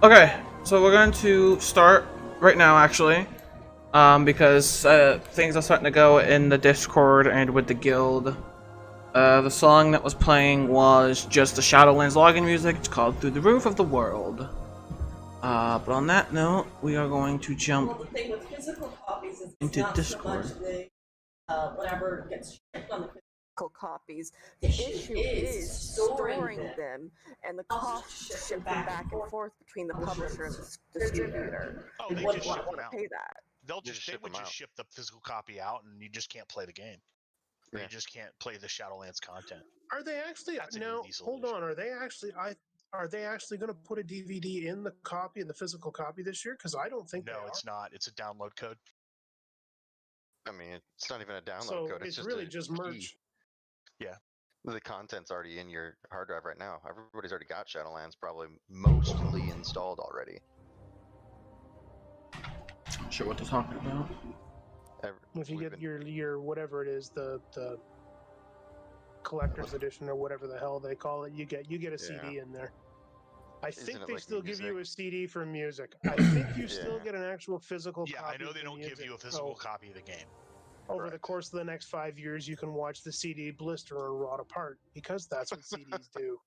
Okay, so we're going to start right now, actually, because things are starting to go in the Discord and with the guild. The song that was playing was just the Shadowlands login music. It's called "Through the Roof of the World." But on that note, we are going to jump Well, the thing with physical copies is into not Discord. so much the whatever gets shipped on the physical copies. The The issue issue is is storing storing them. them and the Also cost to ship them back and forth between the publisher and the distributor. Oh, They they wouldn't just want ship Want them to out. pay that? They ship would them just out. ship the physical copy out, and you just can't play the game. Or Yeah. you just can't play the Shadowlands content. Are they actually That's an now? indie Hold solution. on. Are they actually going to put a DVD in the copy, in the physical copy this year? Because I don't think No, they are. it's not. It's a download code. I mean, it's not even a download So code. it's just really a just key. merch. Yeah. The content's already in your hard drive right now. Everybody's already got Shadowlands probably mostly installed already. Not sure what they're talking about. If you get your whatever it is, the collector's edition or whatever the hell they call it, you get a CD in there. I think it they like still give you music? a CD for music. I think you still Yeah. get an actual physical Yeah, copy. I know they of the don't give music. you a physical So copy of the game. over the Correct. course of the next 5 years, you can watch the CD blister and rot apart because that's what CDs do.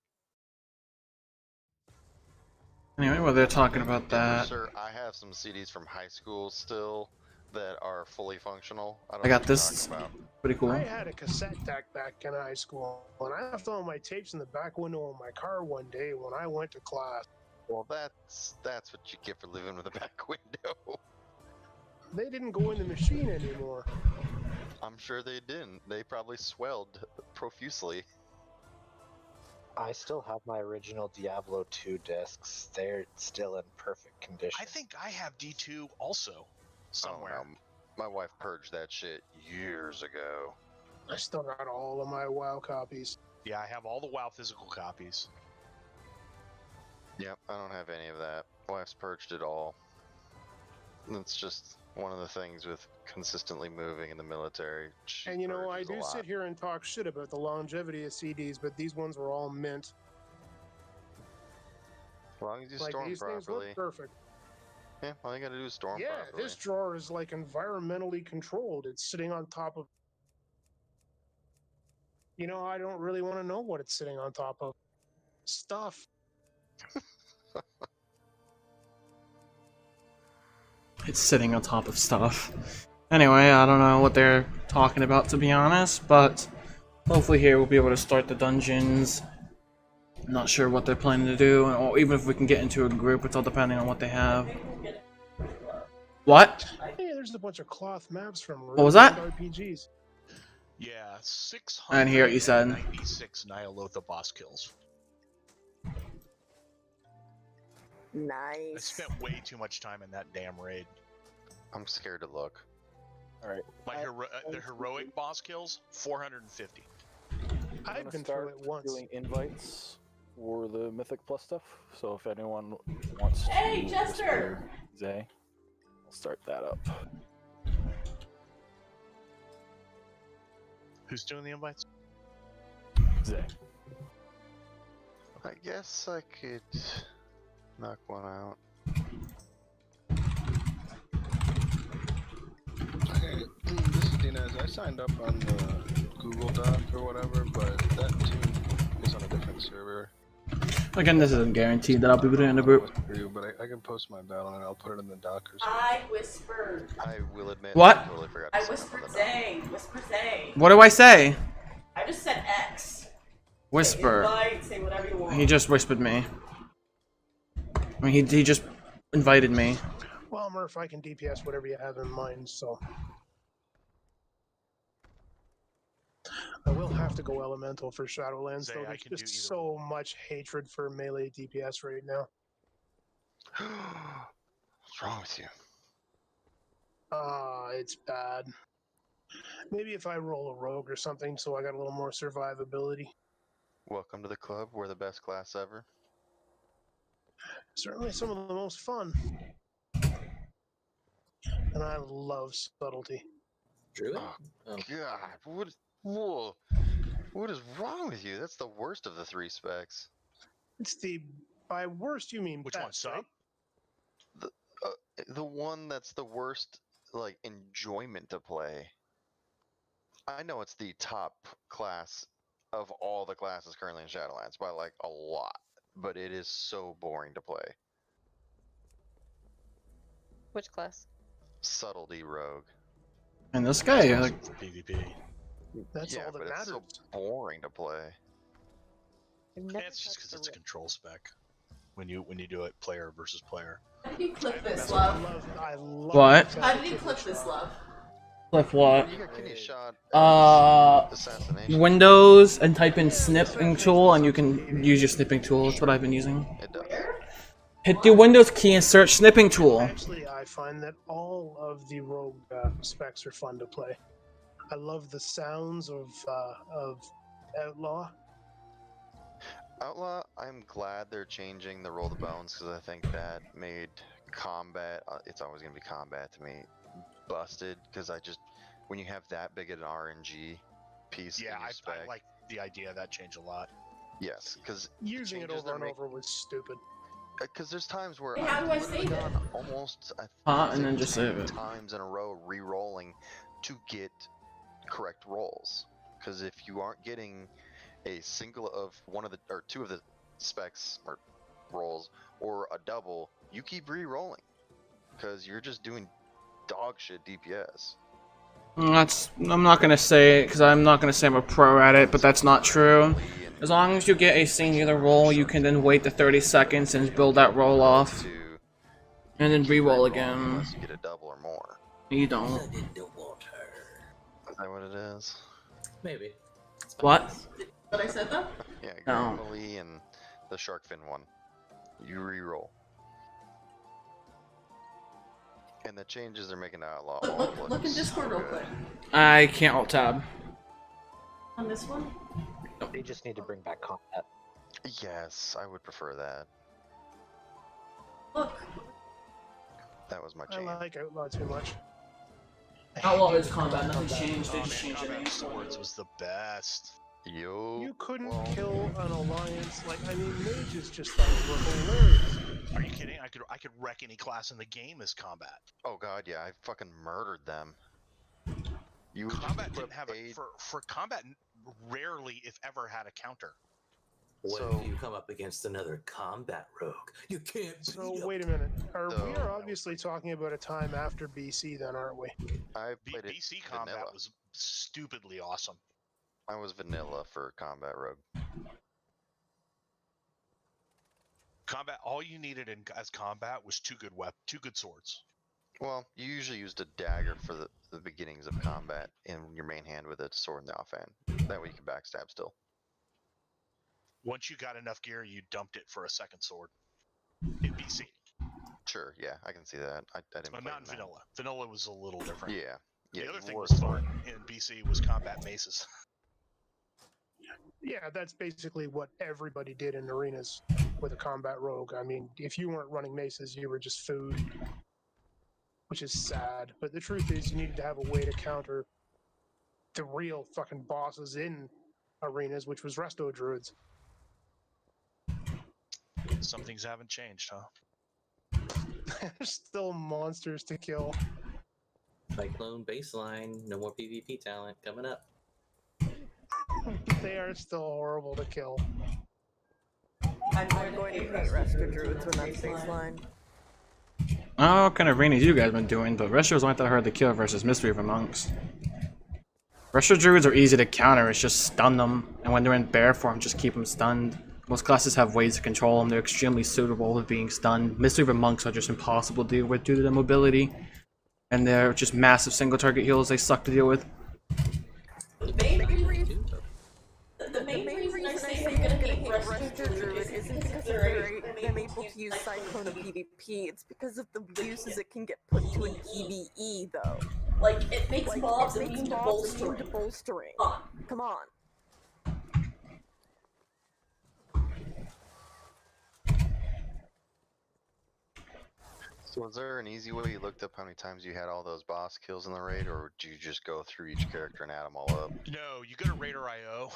Anyway, well, they're talking about that. Sir, I have some CDs from high school still that are fully functional. I don't I know got what you're this. talking about. Pretty cool. I had a cassette deck back in high school, and I left all my tapes in the back window of my car one day when I went to class. Well, that's what you get for living with a back window. They didn't go in the machine anymore. I'm sure they didn't. They probably swelled profusely. I still have my original Diablo 2 discs. They're still in perfect condition. I think I have D2 also somewhere. Oh, no. My wife purged that shit years ago. I still got all of my WoW copies. Yeah, I have all the WoW physical copies. Yep, I don't have any of that. Wife's purged it all. It's just one of the things with consistently moving in the military. She And you know, I purges a do lot. sit here and talk shit about the longevity of CDs, but these ones were all mint. As long as you Like store them these things properly. look perfect. Yeah, all you gotta do is store them Yeah, properly. this drawer is like environmentally controlled. It's sitting on top of. You know, I don't really want to know what it's sitting on top of. Stuff. It's sitting on top of stuff. Anyway, I don't know what they're talking about, to be honest, but hopefully here we'll be able to start the dungeons. I'm not sure what they're planning to do, or even if we can get into a group, it's all depending on what they have. What? Hey, there's a bunch of cloth maps from What was that? RPGs. Yeah, I didn't hear what you said. 696 Nyalotha boss kills. I Nice. spent way too much time in that damn raid. I'm scared to look. Alright. The heroic boss kills, 450. I've been through it once. Doing invites for the Mythic Plus stuff. So if anyone wants to Hey, Jester! whisper Zay, I'll start that up. Who's doing the invites? Zay. I guess I could knock one out. Okay, this is Dinez. I signed up on the Google Doc or whatever, but that tune is on a different server. Again, this isn't guaranteed that I'll be putting it in the group. But I can post my battle and I'll put it in the doc or something. I whispered. I will admit What? I totally forgot to I sign up whispered on the doc. Zay. Whisper Zay. What do I say? I just said X. Whisper. Say invite, say whatever you want. He just whispered me. I mean, he just invited me. Well, Murph, I can DPS whatever you have in mind, so. I will have to go elemental for Shadowlands, Zay, though. I There's can do just either so much hatred for melee DPS right now. What's wrong with you? It's bad. Maybe if I roll a rogue or something, so I got a little more survivability. Welcome to the club. We're the best class ever. Certainly some of the most fun. And I love subtlety. Really? Oh, God, what is wrong with you? That's the worst of the 3 specs. It's the, by worst you mean Which best, one, sub? right? the one that's the worst, like, enjoyment to play. I know it's the top class of all the classes currently in Shadowlands by like a lot, but it is so boring to play. Which class? Subtlety rogue. And this guy, like, For PvP. That's Yeah, all that but it's matters. so boring to play. I've never It's just touched because it's a the control spec. When you do it player versus player. How did you click this, I love? love What? How did you click this, love? Cliff what? You got kidney shot. Assassination. Windows and type in snipping tool and you can use your snipping tool. That's what I've been using. It does. Hit the Windows key and search snipping tool. Actually, I find that all of the rogue specs are fun to play. I love the sounds of outlaw. Outlaw, I'm glad they're changing the roll the bones because I think that made combat, it's always going to be combat to me, busted because when you have that big of an RNG piece Yeah, in your spec, I like the idea. That changed a lot. yes, because Using it over and over was stupid. Because there's times where Hey, how do I literally save it? gone almost And then just 10 save it. times in a row re-rolling to get correct rolls. Because if you aren't getting a single of one of the or two of the specs or rolls or a double, you keep re-rolling because you're just doing dog shit DPS. I'm not gonna say, because I'm not gonna say I'm a pro at it, but that's not true. As long as you get a singular roll, you can then wait the 30 seconds and build that roll off. And then re-roll again. Unless you get a double or more. You don't. Is that what it is? Maybe. What? What I said though? Yeah, No. Emily and the shark fin one. You re-roll. And the changes they're making to Outlaw. Look in Discord real quick. I can't alt tab. On this one? They just need to bring back combat. Yes, I would prefer that. Look. That was my I jam. like outlaw too much. Outlaw is combat, nothing's changed, they Oh, just man, changed combat it. swords was the best. Yo. You couldn't well, kill an alliance. Like, I mean, mages just thought were hilarious. Are you kidding? I could wreck any class in the game as combat. Oh god, yeah, I fucking murdered them. You would Combat just didn't have put a for combat. Rarely, if ever, had a counter. When So- you come up against another combat rogue, you can't. So beat 'em. wait a minute. So- We are obviously talking about a time after BC, then, aren't we? I played it BC combat vanilla. was stupidly awesome. I was vanilla for combat rogue. Combat, all you needed as combat was two good swords. Well, you usually used a dagger for the beginnings of combat in your main hand with a sword in the offhand. That way you can backstab still. Once you got enough gear, you dumped it for a second sword. In BC, Sure, yeah, I can see that. I didn't but play not in that. vanilla. Vanilla was a little different. Yeah. Yeah, The other you thing wore was a sword. fun in BC was combat maces. Yeah, that's basically what everybody did in arenas with a combat rogue. I mean, if you weren't running maces, you were just food, which is sad. But the truth is, you needed to have a way to counter the real fucking bosses in arenas, which was resto druids. Some things haven't changed, huh? There's still monsters to kill. Cyclone baseline. No more PvP talent coming up. They are still horrible to kill. I'm going to hate resto druids when that's baseline. I don't know what kind of arenas you guys been doing, but Restors aren't that hard to kill versus Mystery of Monks. Resto druids are easy to counter, it's just stun them, and when they're in bear form, just keep them stunned. Most classes have ways to control them, they're extremely suitable with being stunned. Mystery of Monks are just impossible to deal with due to their mobility, and they're just massive single target heals, they suck to deal with. The main reason The main reason I say you're gonna hate resto druid isn't because of them able to use Cyclone in PvP, it's because of the uses it can get put to in PvE though. like it makes Like, mobs it immune makes to mobs immune bolstering. to bolstering. Come on. So was there an easy way you looked up how many times you had all those boss kills in the raid, or did you just go through each character and add them all up? No, you go to Raider IO.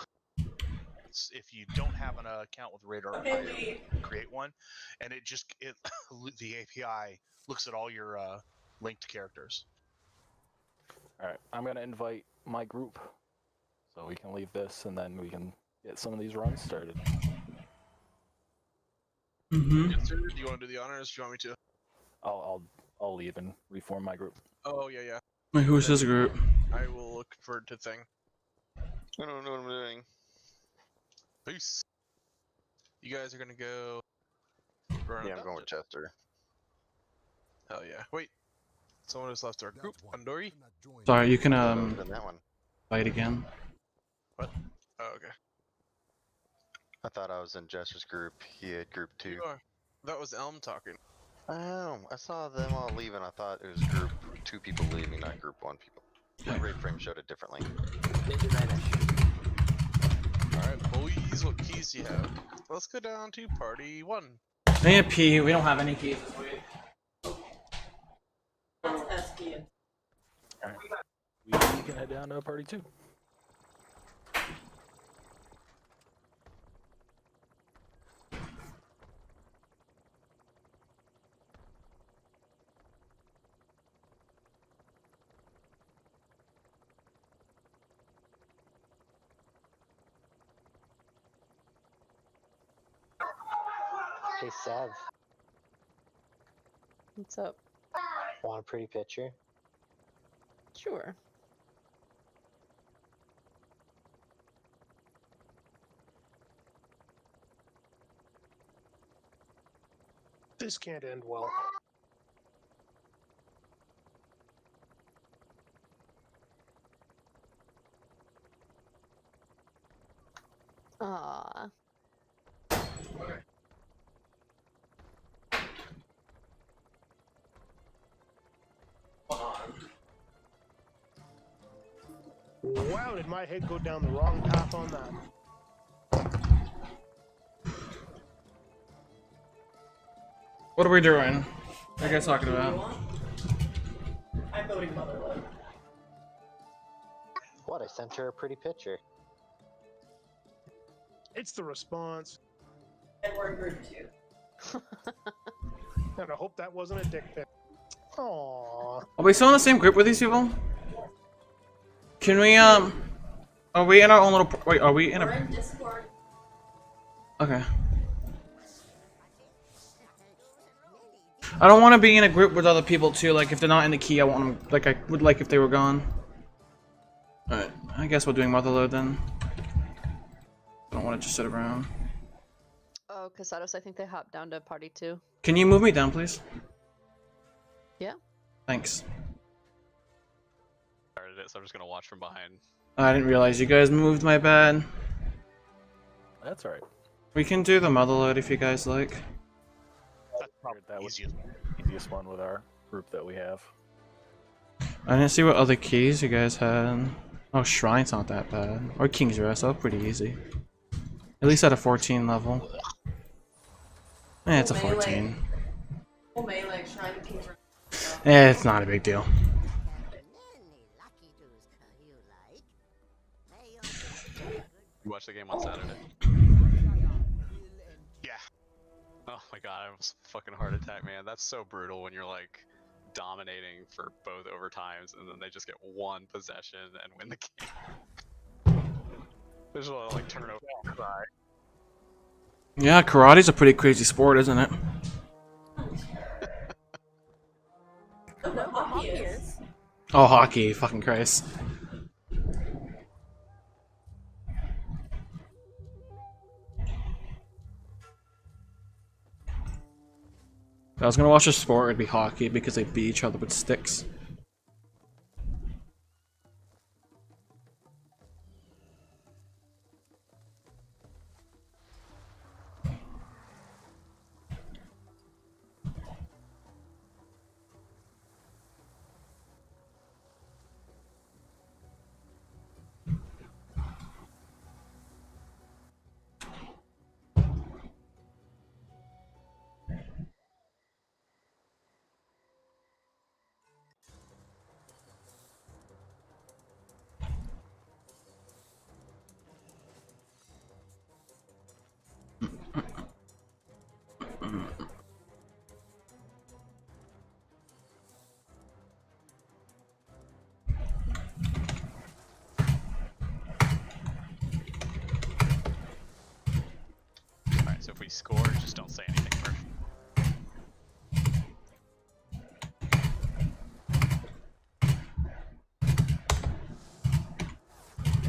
accounts. If you don't have an account with Radar Okay, Fire, wait. create one, and it the API looks at all your linked characters. Alright, I'm gonna invite my group so we can leave this and then we can get some of these runs started. Mm-hmm. Yes, sir. Do you want to do the honors? Do you want me to? I'll leave and reform my group. Oh, yeah, yeah. Wait, who's his group? I will look forward to thing. I don't know what I'm doing. Peace. You guys are gonna go. Yeah, I'm going with Chester. Hell yeah. Wait. Someone has left our group. Andori? Sorry, you can I was in that one. fight again. What? Oh, okay. I thought I was in Chester's group. He had group 2. You are. That was Elm talking. Oh, I saw them all leaving. I thought it was group 2 people leaving, not group 1 people. My raid frame showed it differently. Alright, boys, what keys do you have? Let's go down to party 1. I need a pee. We don't have any keys this week. That's S key. Alright. We can head down to party 2. Hey, Sav, What's up? want a pretty picture? Sure. This can't end well. Ah. Wow, did my head go down the wrong path on that? What are we doing? What are you guys talking about? I'm voting Motherlode. What? I sent her a pretty picture. It's the response. And we're in group 2. And I hope that wasn't a dick pic. Aww. Are we still in the same group with these people? Can we, are we in our own little, wait, are we in We're a, in Discord. okay. I don't want to be in a group with other people too, like if they're not in the key, I want them, like I would like if they were gone. Alright, I guess we're doing Motherlode then. I don't want to just sit around. Oh, Casados, I think they hopped down to party 2. Can you move me down, please? Yeah. Thanks. Started it, so I'm just gonna watch from behind. I didn't realize you guys moved, my bad. That's alright. We can do the Motherlode if you guys like. That was the easiest one with our group that we have. I didn't see what other keys you guys had. Oh, Shrine's not that bad. Or King's Rest, that's pretty easy. At least at a 14 level. Eh, it's a 14. Full melee, Shrine of King's. Eh, it's not a big deal. You watched the game on Saturday? Yeah. Oh my god, I was fucking heart attack, man. That's so brutal when you're like dominating for both overtimes and then they just get one possession and win the game. There's a lot of like turnover and cry. Yeah, karate's a pretty crazy sport, isn't it? No, hockey is. Oh, hockey, fucking Christ. If I was gonna watch a sport, it'd be hockey because they beat each other with sticks. score. Just don't say anything, Murph.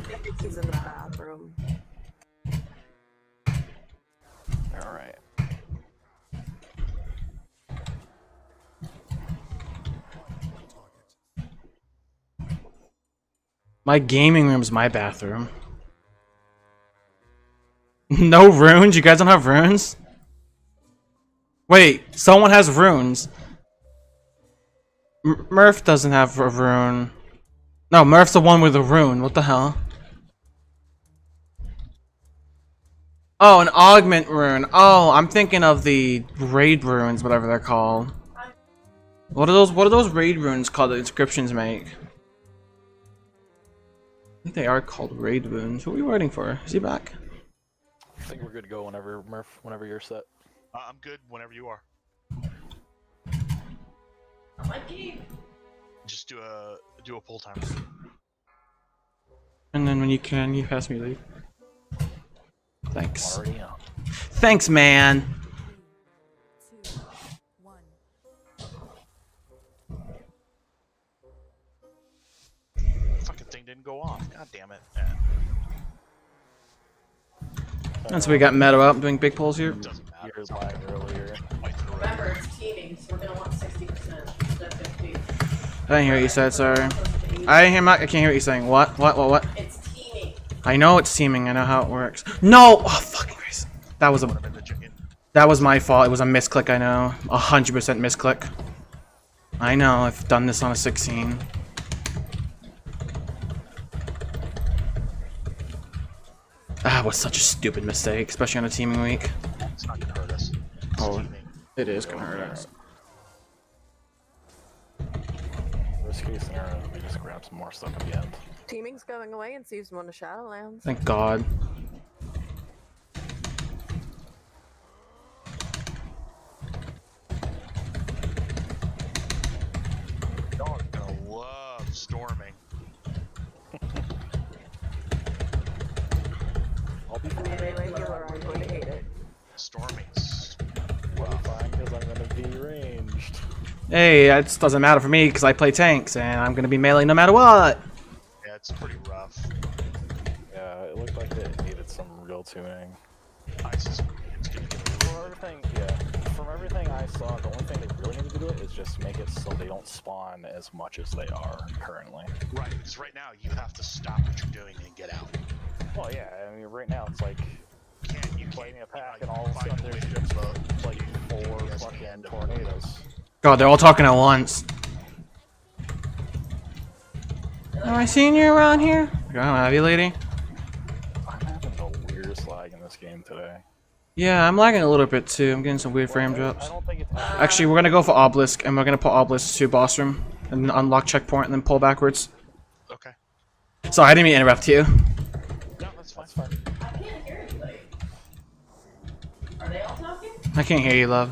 I think he's in the bathroom. Alright. My gaming room's my bathroom. No runes? You guys don't have runes? Wait, someone has runes. Murph doesn't have a rune. No, Murph's the one with a rune. What the hell? Oh, an augment rune. Oh, I'm thinking of the raid runes, whatever they're called. What are those raid runes called that inscriptions make? I think they are called raid runes. What are we waiting for? Is he back? I think we're good to go whenever, Murph, whenever you're set. I'm good whenever you are. Just do a pull timer. And then when you can, you pass me leave. Thanks. Already on. Thanks, man. Fucking thing didn't go off. God damn it. And so we got Meadow up doing big pulls here. Doesn't matter. Yours lag earlier. Remember, it's teaming, so we're gonna want 60% instead of 50. I didn't hear what you said, sorry. I can't hear what you're saying. What? It's teaming. I know it's teaming, I know how it works. No! Oh, fucking Christ. That was my fault. It was a misclick, I know. 100% misclick. I know, I've done this on a 16. That was such a stupid mistake, especially on a teaming week. It's not gonna hurt us. Oh, it is gonna hurt us. Worst case scenario, we just grab some more stuff at the end. Teaming's going away and Steve's going to Shadowlands. Thank God. Y'all are gonna love storming. I'll be Regular, I'm going to hate it. Storming's fine because I'm going to be ranged. Hey, it doesn't matter for me because I play tanks and I'm gonna be melee no matter what. Yeah, it's pretty rough. Yeah, it looked like it needed some real tuning. I suspect it's gonna get a From everything I saw, the only thing they really need to do is just make it so they don't spawn as much as they are currently. right, because right now you have to stop what you're doing and get out. Well, yeah, I mean, right now it's like You playing a pack you and all of a find sudden a way there's to just vote. like four You guys fucking can end up- tornadoes. God, they're all talking at once. Am I seeing you around here? I don't have you, lady. I'm having the weirdest lag in this game today. Yeah, I'm lagging a little bit too. I'm getting some weird frame I drops. don't think it's Actually, we're gonna go for Obelisk, and we're gonna put Obelisk to boss room, and then unlock checkpoint, and then pull backwards. Okay. Sorry, I didn't mean to interrupt you. No, that's fine. I can't hear anybody. Are they all talking? I can't hear you, love.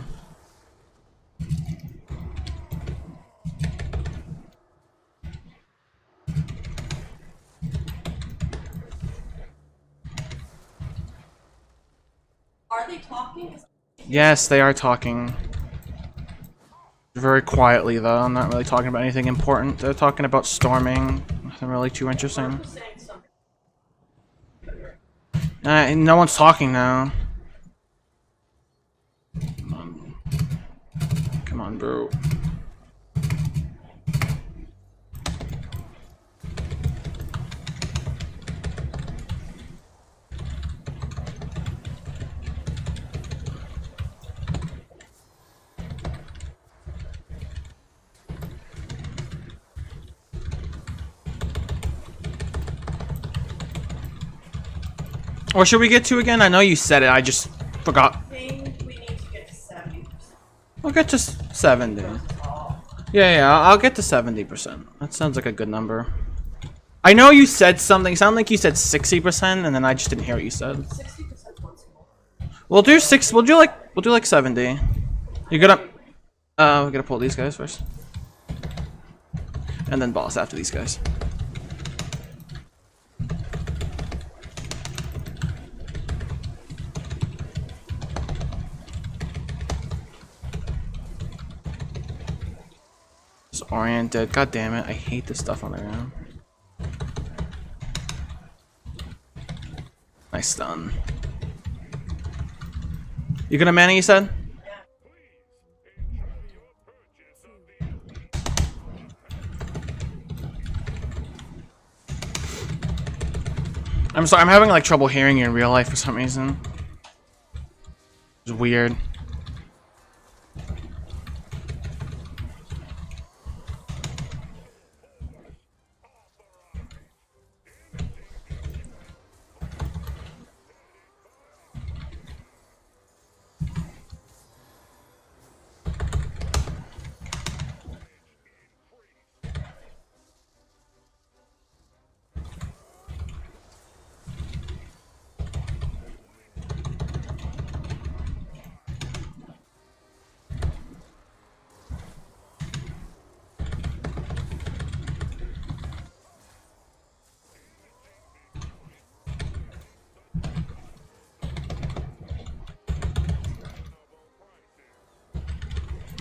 Are they talking? Yes, they are talking. Very quietly, though. I'm not really talking about anything important. They're talking about storming. Nothing really too interesting. No one's talking now. Come on. Come on, bro. What should we get to again? I know you said it, I just forgot. I think we need to get to 70%. We'll get to 70. Yeah, I'll get to 70%. That sounds like a good number. I know you said something. It sounded like you said 60%, and then I just didn't hear what you said. 60% once more. We'll do 6. We'll do like 70. You're gonna. We're gonna pull these guys first, and then boss after these guys. Disoriented. God damn it. I hate this stuff on the ground. Nice stun. You gonna mana, you said? I'm sorry, I'm having like trouble hearing you in real life for some reason. It's weird.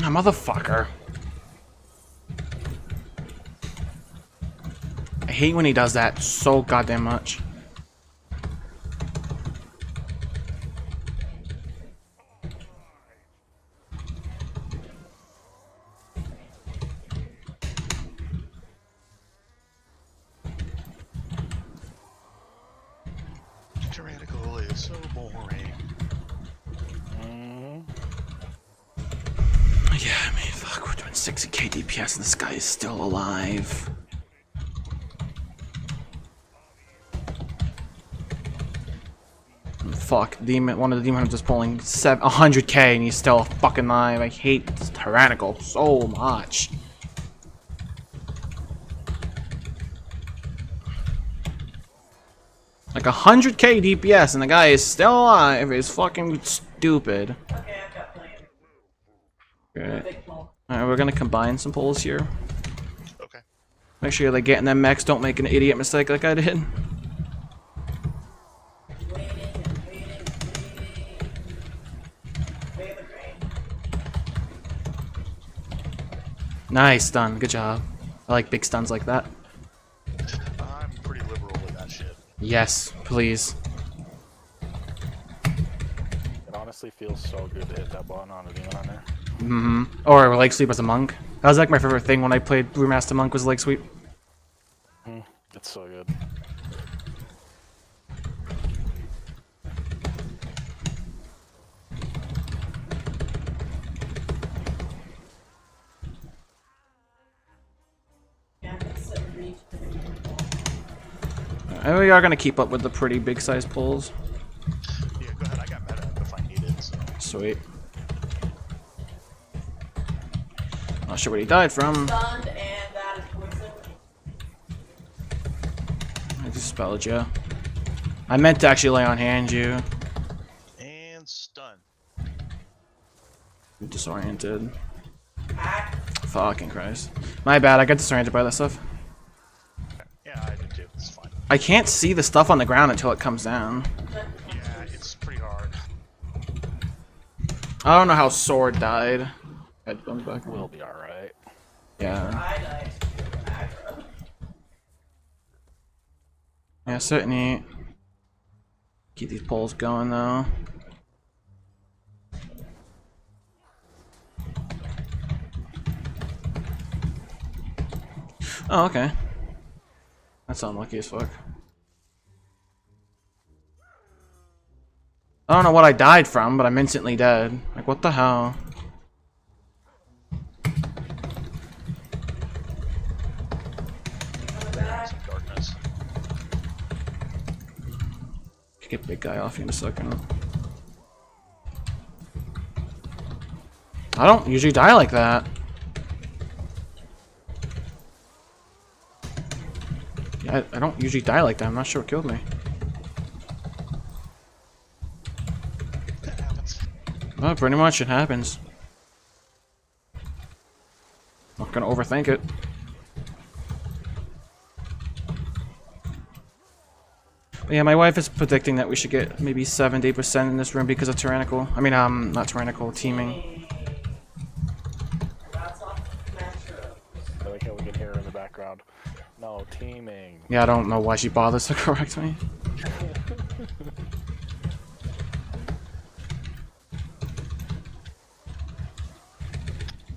Ah, motherfucker. I hate when he does that so goddamn much. Tyrannical is so boring. Yeah, I mean, fuck, we're doing 60k DPS and this guy is still alive. Fuck, demon. One of the demon hunters is pulling 100k and he's still fucking alive. I hate this tyrannical so much. Like 100k DPS and the guy is still alive. It's fucking stupid. Okay, I've got plenty. Okay. Alright, we're gonna combine some pulls here. Okay. Make sure you're like getting them mechs. Don't make an idiot mistake like I did. Nice stun. Good job. I like big stuns like that. I'm pretty liberal with that shit. Yes, please. It honestly feels so good to hit that button on a demon hunter. Mm-hmm. Or leg sweep as a monk. That was like my favorite thing when I played Brewmaster Monk was leg sweep. It's so good. And we are gonna keep up with the pretty big size pulls. Yeah, go ahead. I got meta if I need it. So. Sweet. Not sure what he died from. Stunned, and that is poison. I just spelled you. I meant to actually lay on hand you. And stun. I'm disoriented. Fucking Christ. My bad, I got disoriented by that stuff. Yeah, I did too. It's fine. I can't see the stuff on the ground until it comes down. Yeah, it's pretty hard. I don't know how Sword died. Headphones back. We'll be alright. Yeah. Yeah, certainly. Keep these poles going though. Oh, okay. That's unlucky as fuck. I don't know what I died from, but I'm instantly dead. Like, what the hell? Darkness. Get big guy off you in a second. I don't usually die like that. Yeah, I don't usually die like that. I'm not sure what killed me. That happens. Well, pretty much it happens. Not gonna overthink it. But yeah, my wife is predicting that we should get maybe 70% in this room because of tyrannical. I mean, not tyrannical, teaming. teaming. Yeah, I don't know why she bothers to correct me.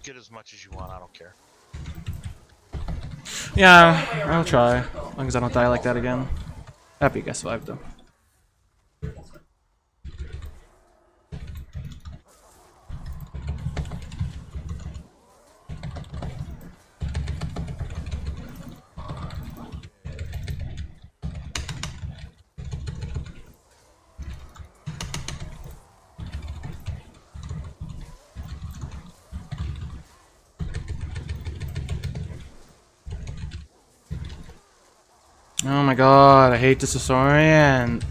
Get as much as you want. I don't care. Yeah, I'll try. As long as I don't die like that again. Happy you guys survived though. Oh my god, I hate this disorient.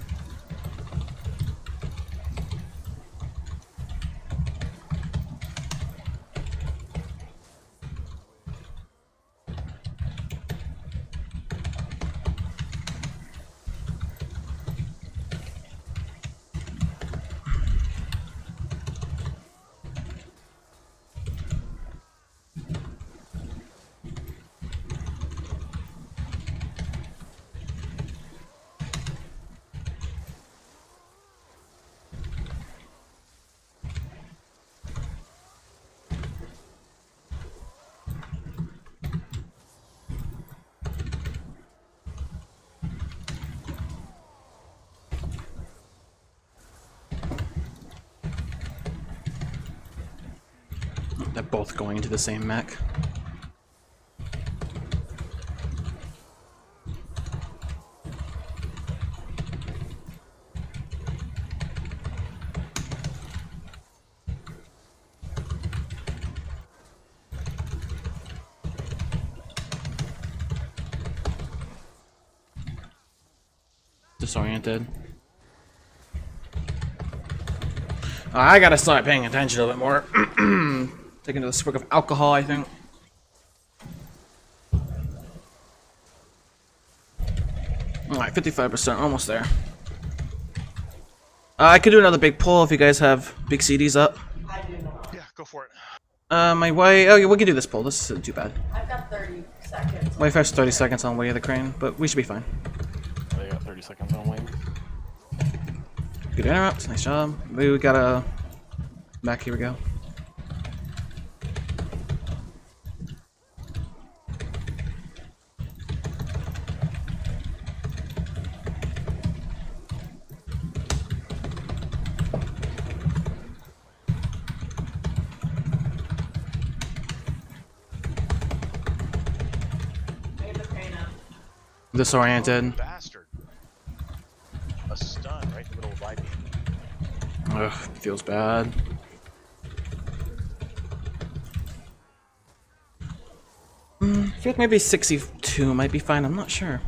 They're both going into the same mech. Disoriented. I gotta start paying attention a little bit more. Taking another swig of alcohol, I think. Alright, 55%, almost there. I could do another big pull if you guys have big CDs up. Yeah, go for it. My way. Oh, yeah, we can do this pull. This isn't too bad. I've got 30 seconds. Wave has 30 seconds on Way of the Crane, but we should be fine. They got 30 seconds on wing. Good interrupt. Nice job. We got a. Back, here we go. Disoriented. Bastard. A stun right in the middle of my beam. Ugh, feels bad. I feel like maybe 62 might be fine. I'm not sure.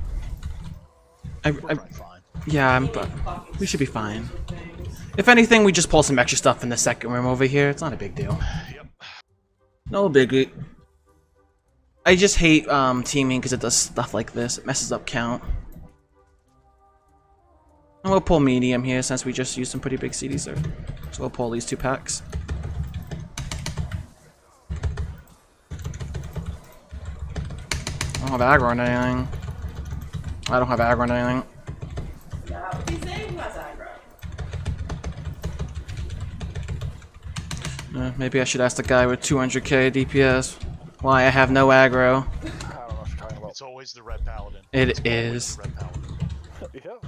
Yeah, but we should be fine. If anything, we just pull some extra stuff in the second room over here. It's not a big deal. Yep. No biggie. I just hate teaming because it does stuff like this. It messes up count. And we'll pull medium here since we just used some pretty big CDs there. So we'll pull these 2 packs. I don't have aggro on anything. I don't have aggro on anything. Yeah, what do you say? Who has aggro? Maybe I should ask the guy with 200k DPS why I have no aggro. I don't know what you're talking about. It's always the red paladin. It is. The red paladin. Yep.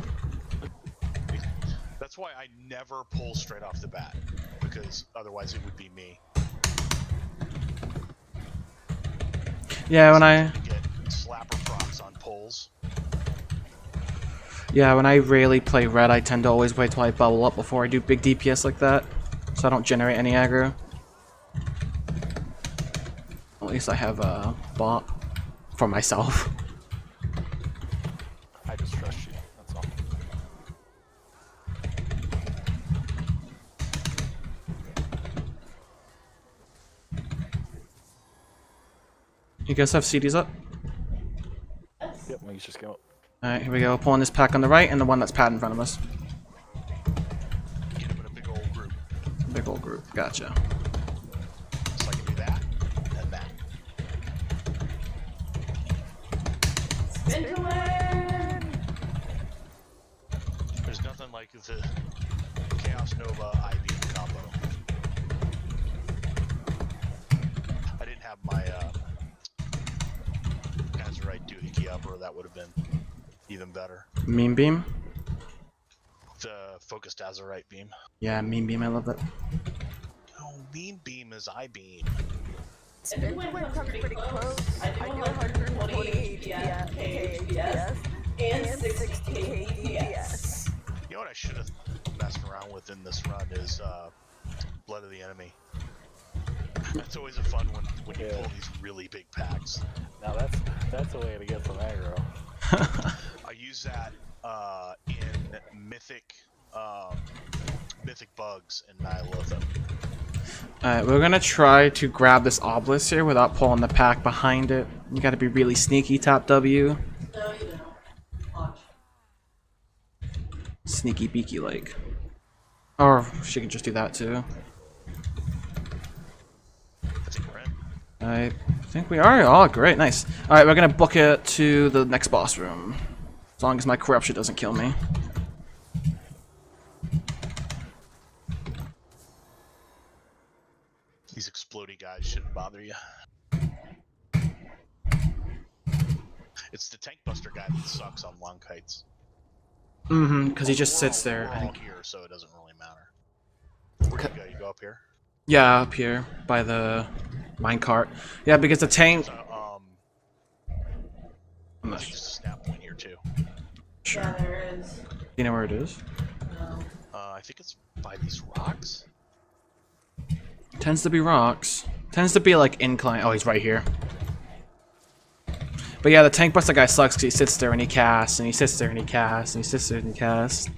That's why I never pull straight off the bat, because otherwise it would be me. Yeah, when I Get slapper procs on pulls. Yeah, when I rarely play red, I tend to always wait till I bubble up before I do big DPS like that, so I don't generate any aggro. At least I have a bot for myself. I just trust you, that's all. You guys have CDs up? Yep, we just go. Alright, here we go. Pulling this pack on the right and the one that's pad in front of us. Get him in a big old group. Big old group. Gotcha. So I can do that and that. Spin command! There's nothing like the Chaos Nova IB combo. I didn't have my Azurite doohickey up, or that would have been even better. Meme beam? The focused Azurite beam. Yeah, meme beam, I love that. Oh, beam beam is I beam. Spin command comes pretty close. I do 120 FPS and 60k DPS. You know what I should have messed around with in this run is Blood of the Enemy. That's always a fun one when you pull these really big packs. Now that's a way to get some aggro. I use that in Mythic bugs and Nihilotha. Alright, we're gonna try to grab this obelisk here without pulling the pack behind it. You gotta be really sneaky, top W. No, you don't. Watch. Sneaky beaky like. Or she can just do that too. I think we're in. I think we are. Oh, great, nice. Alright, we're gonna book it to the next boss room. As long as my corruption doesn't kill me. These explodey guys shouldn't bother you. It's the tank buster guy that sucks on long kites. Mm-hmm, because he just sits there. We're I all think. here, so it doesn't really matter. Where do you go? You go up here? Yeah, up here by the minecart. Yeah, because the tank. There's just a snap point here too. Sure. Yeah, there is. You know where it is? No. I think it's by these rocks. Tends to be rocks. Tends to be like incline. Oh, he's right here. But yeah, the tank buster guy sucks because he sits there and he casts, and he sits there and he casts, and he sits there and he casts.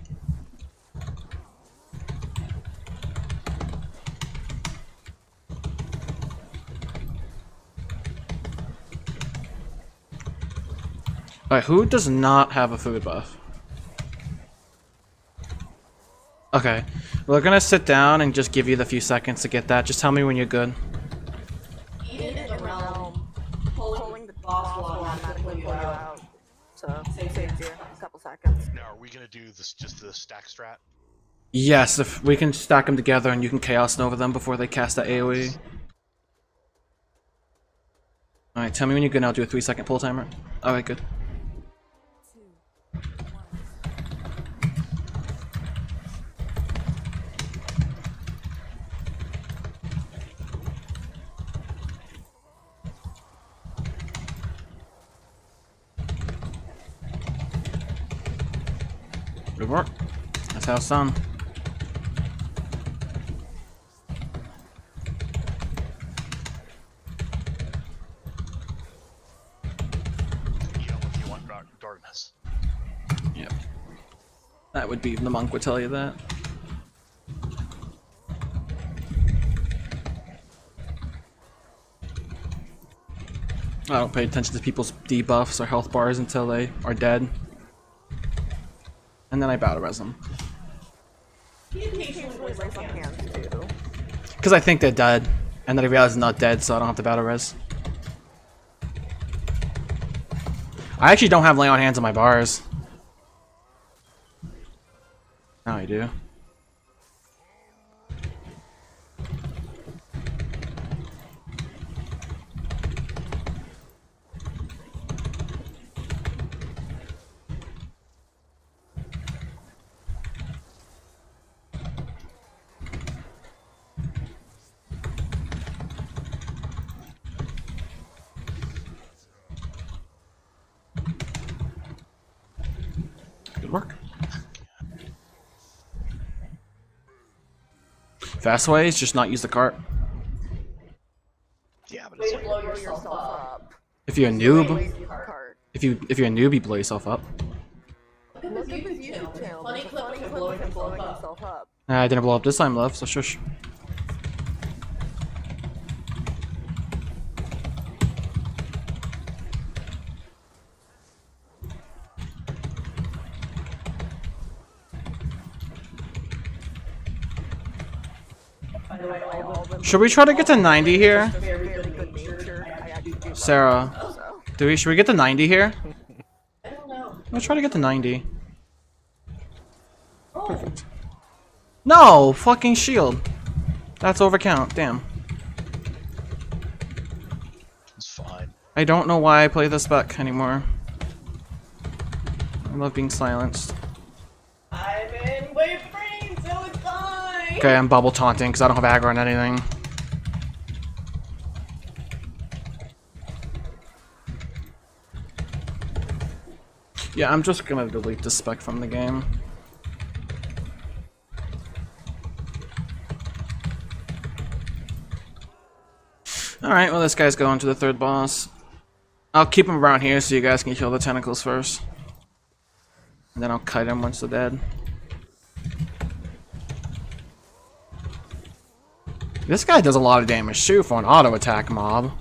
Alright, who does not have a food buff? Okay, we're gonna sit down and just give you the few seconds to get that. Just tell me when you're good. Eat it in the realm. Pulling the boss will automatically pull you out. So saves you a couple seconds. Now, are we gonna do this just the stack strat? Yes, if we can stack them together and you can Chaos Nova them before they cast that AoE. Alright, tell me when you're good and I'll do a 3-second pull timer. Alright, good. Good work. That's how it's done. Yell if you want darkness. Yep. That would be, the monk would tell you that. I don't pay attention to people's debuffs or health bars until they are dead. And then I battle res them. He occasionally lays on hands too. Because I think they're dead. And then I realize they're not dead, so I don't have to battle res. I actually don't have lay on hands on my bars. Now I do. Good work. Fast way is just not use the cart. Yeah, but Way to blow yourself up. If you're a noob, Cart. if you're a newbie, blow yourself up. Look at this YouTube channel. Funny clip of him blowing himself up. I didn't blow up this time, love. So shush. By the way, all the Should we try to get to 90 here? very good nature. I actually do Sarah, So should we get to 90 here? Let's try to get to 90. Perfect. No! Fucking shield. That's overcount. Damn. It's fine. I don't know why I play this spec anymore. I love being silenced. I'm in wave frame, so it's fine. Okay, I'm bubble taunting because I don't have aggro on anything. Yeah, I'm just gonna delete the spec from the game. Alright, well this guy's going to the third boss. I'll keep him around here so you guys can kill the tentacles first. And then I'll kite him once they're dead. This guy does a lot of damage too for an auto attack mob.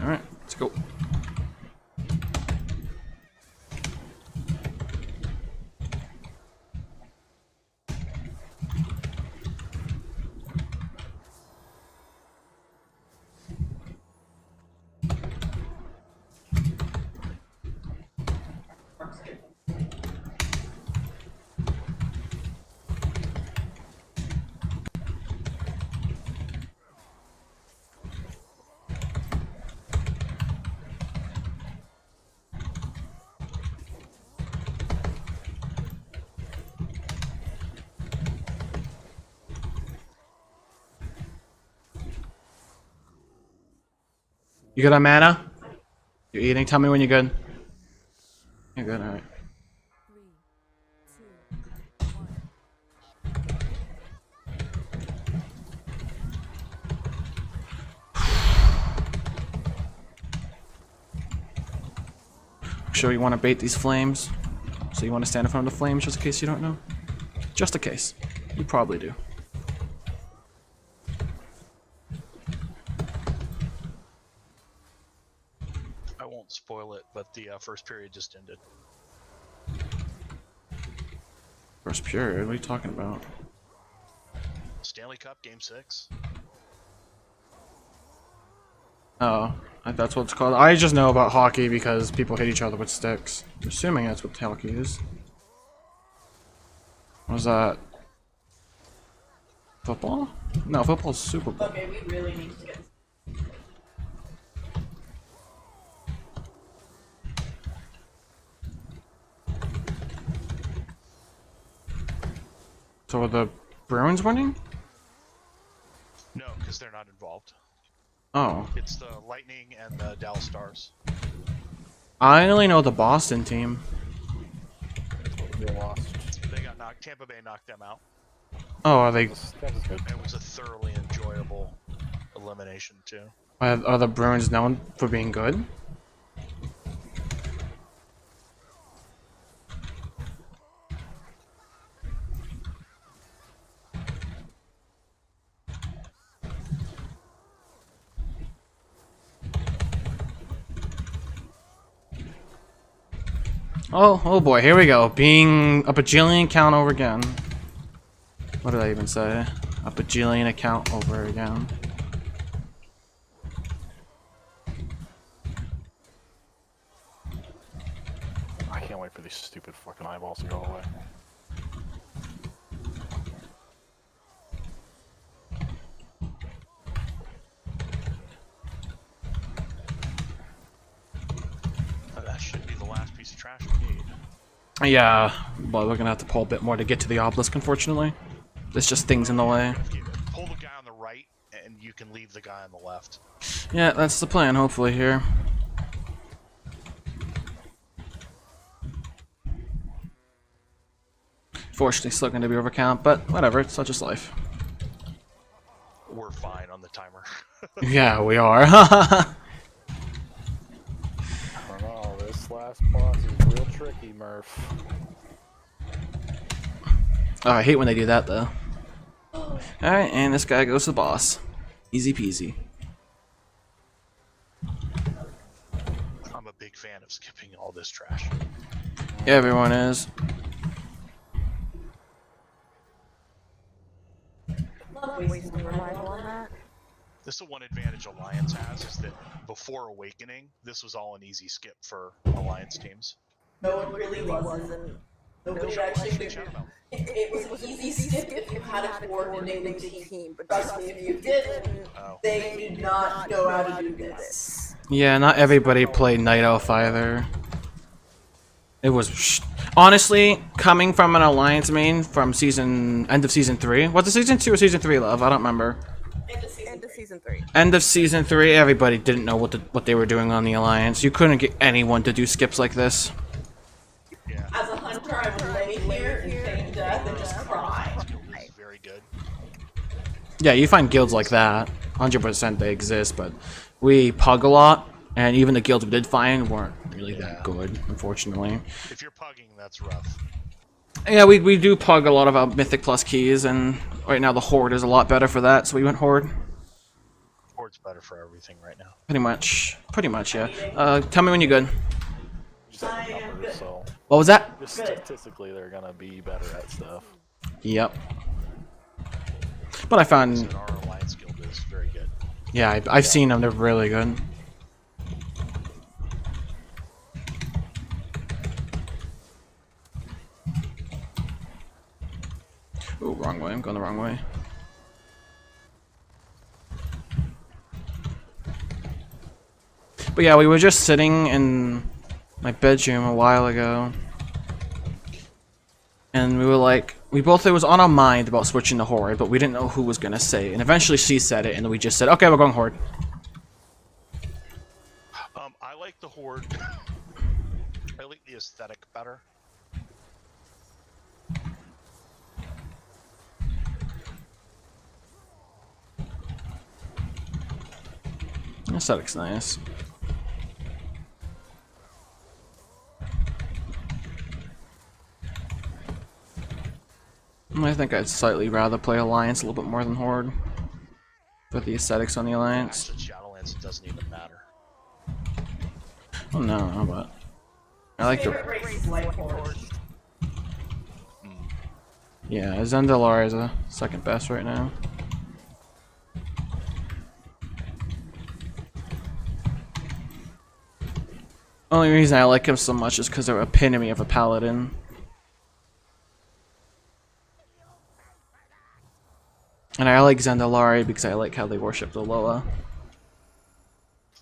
Alright, let's go. You good on mana? You're eating? Tell me when you're good. You're good, alright. Sure you want to bait these flames? So you want to stand in front of the flames just in case you don't know? Just in case. You probably do. I won't spoil it, but the first period just ended. First period? What are you talking about? Stanley Cup Game 6. Oh, that's what it's called. I just know about hockey because people hit each other with sticks. I'm assuming that's what hockey is. What was that? Football? No, football's Super Bowl. Okay, we really need to get. So are the Bruins winning? No, because they're not involved. Oh. It's the Lightning and the Dallas Stars. I only know the Boston team. They lost. They got knocked. Tampa Bay knocked them out. Oh, are they? That was good. It was a thoroughly enjoyable elimination too. Are the Bruins known for being good? Oh boy, here we go. Being a bajillion count over again. What did I even say? A bajillion account over again. I can't wait for these stupid fucking eyeballs to go away. That should be the last piece of trash we need. Yeah, but we're gonna have to pull a bit more to get to the obelisk, unfortunately. There's just things in the way. Pull the guy on the right, and you can leave the guy on the left. Yeah, that's the plan, hopefully, here. Fortunately, still going to be overcount, but whatever, it's such as life. We're fine on the timer. Yeah, we are. I don't know, this last boss is real tricky, Murph. Oh, I hate when they do that, though. Alright, and this guy goes to the boss. Easy peasy. I'm a big fan of skipping all this trash. Yeah, everyone is. wasting revival on that. This is the one advantage Alliance has, is that before Awakening, this was all an easy skip for Alliance teams. No, it really wasn't. Nobody actually. It was an easy skip if you had a coordinated team. But trust me, if you didn't, they did not know how to do this. Yeah, not everybody played Night Elf either. It was honestly coming from an Alliance main from end of season 3. Was it season 2 or season 3, love? I don't remember. End of season 3. End of season 3, everybody didn't know what they were doing on the Alliance. You couldn't get anyone to do skips like this. As a hunter, I would lay here and feign death and just cry. Very good. Yeah, you find guilds like that. 100% they exist, but we pug a lot, and even the guilds we did find weren't really that good, unfortunately. If you're pugging, that's rough. Yeah, we do pug a lot of our Mythic plus keys, and right now the Horde is a lot better for that, so we went Horde. Horde's better for everything right now. Pretty much, yeah. Tell me when you're good. Just have the numbers, so What was that? just statistically, they're gonna be better at stuff. Yep. But I found... Our Alliance guild is very good. Yeah, I've seen them, they're really good. Ooh, wrong way, I'm going the wrong way. But yeah, we were just sitting in my bedroom a while ago. And we were like, it was on our mind about switching to Horde, but we didn't know who was gonna say it. And eventually she said it, and we just said, okay, we're going Horde. I like the Horde. I like the aesthetic better. Aesthetic's nice. I think I'd slightly rather play Alliance a little bit more than Horde. For the aesthetics on the Alliance. Actually, Shadowlands, it doesn't even matter. Oh no, but I like the... Yeah, Zendalari is a second best right now. Only reason I like him so much is because they're epitome of a paladin. And I like Zendalari because I like how they worship the Loa.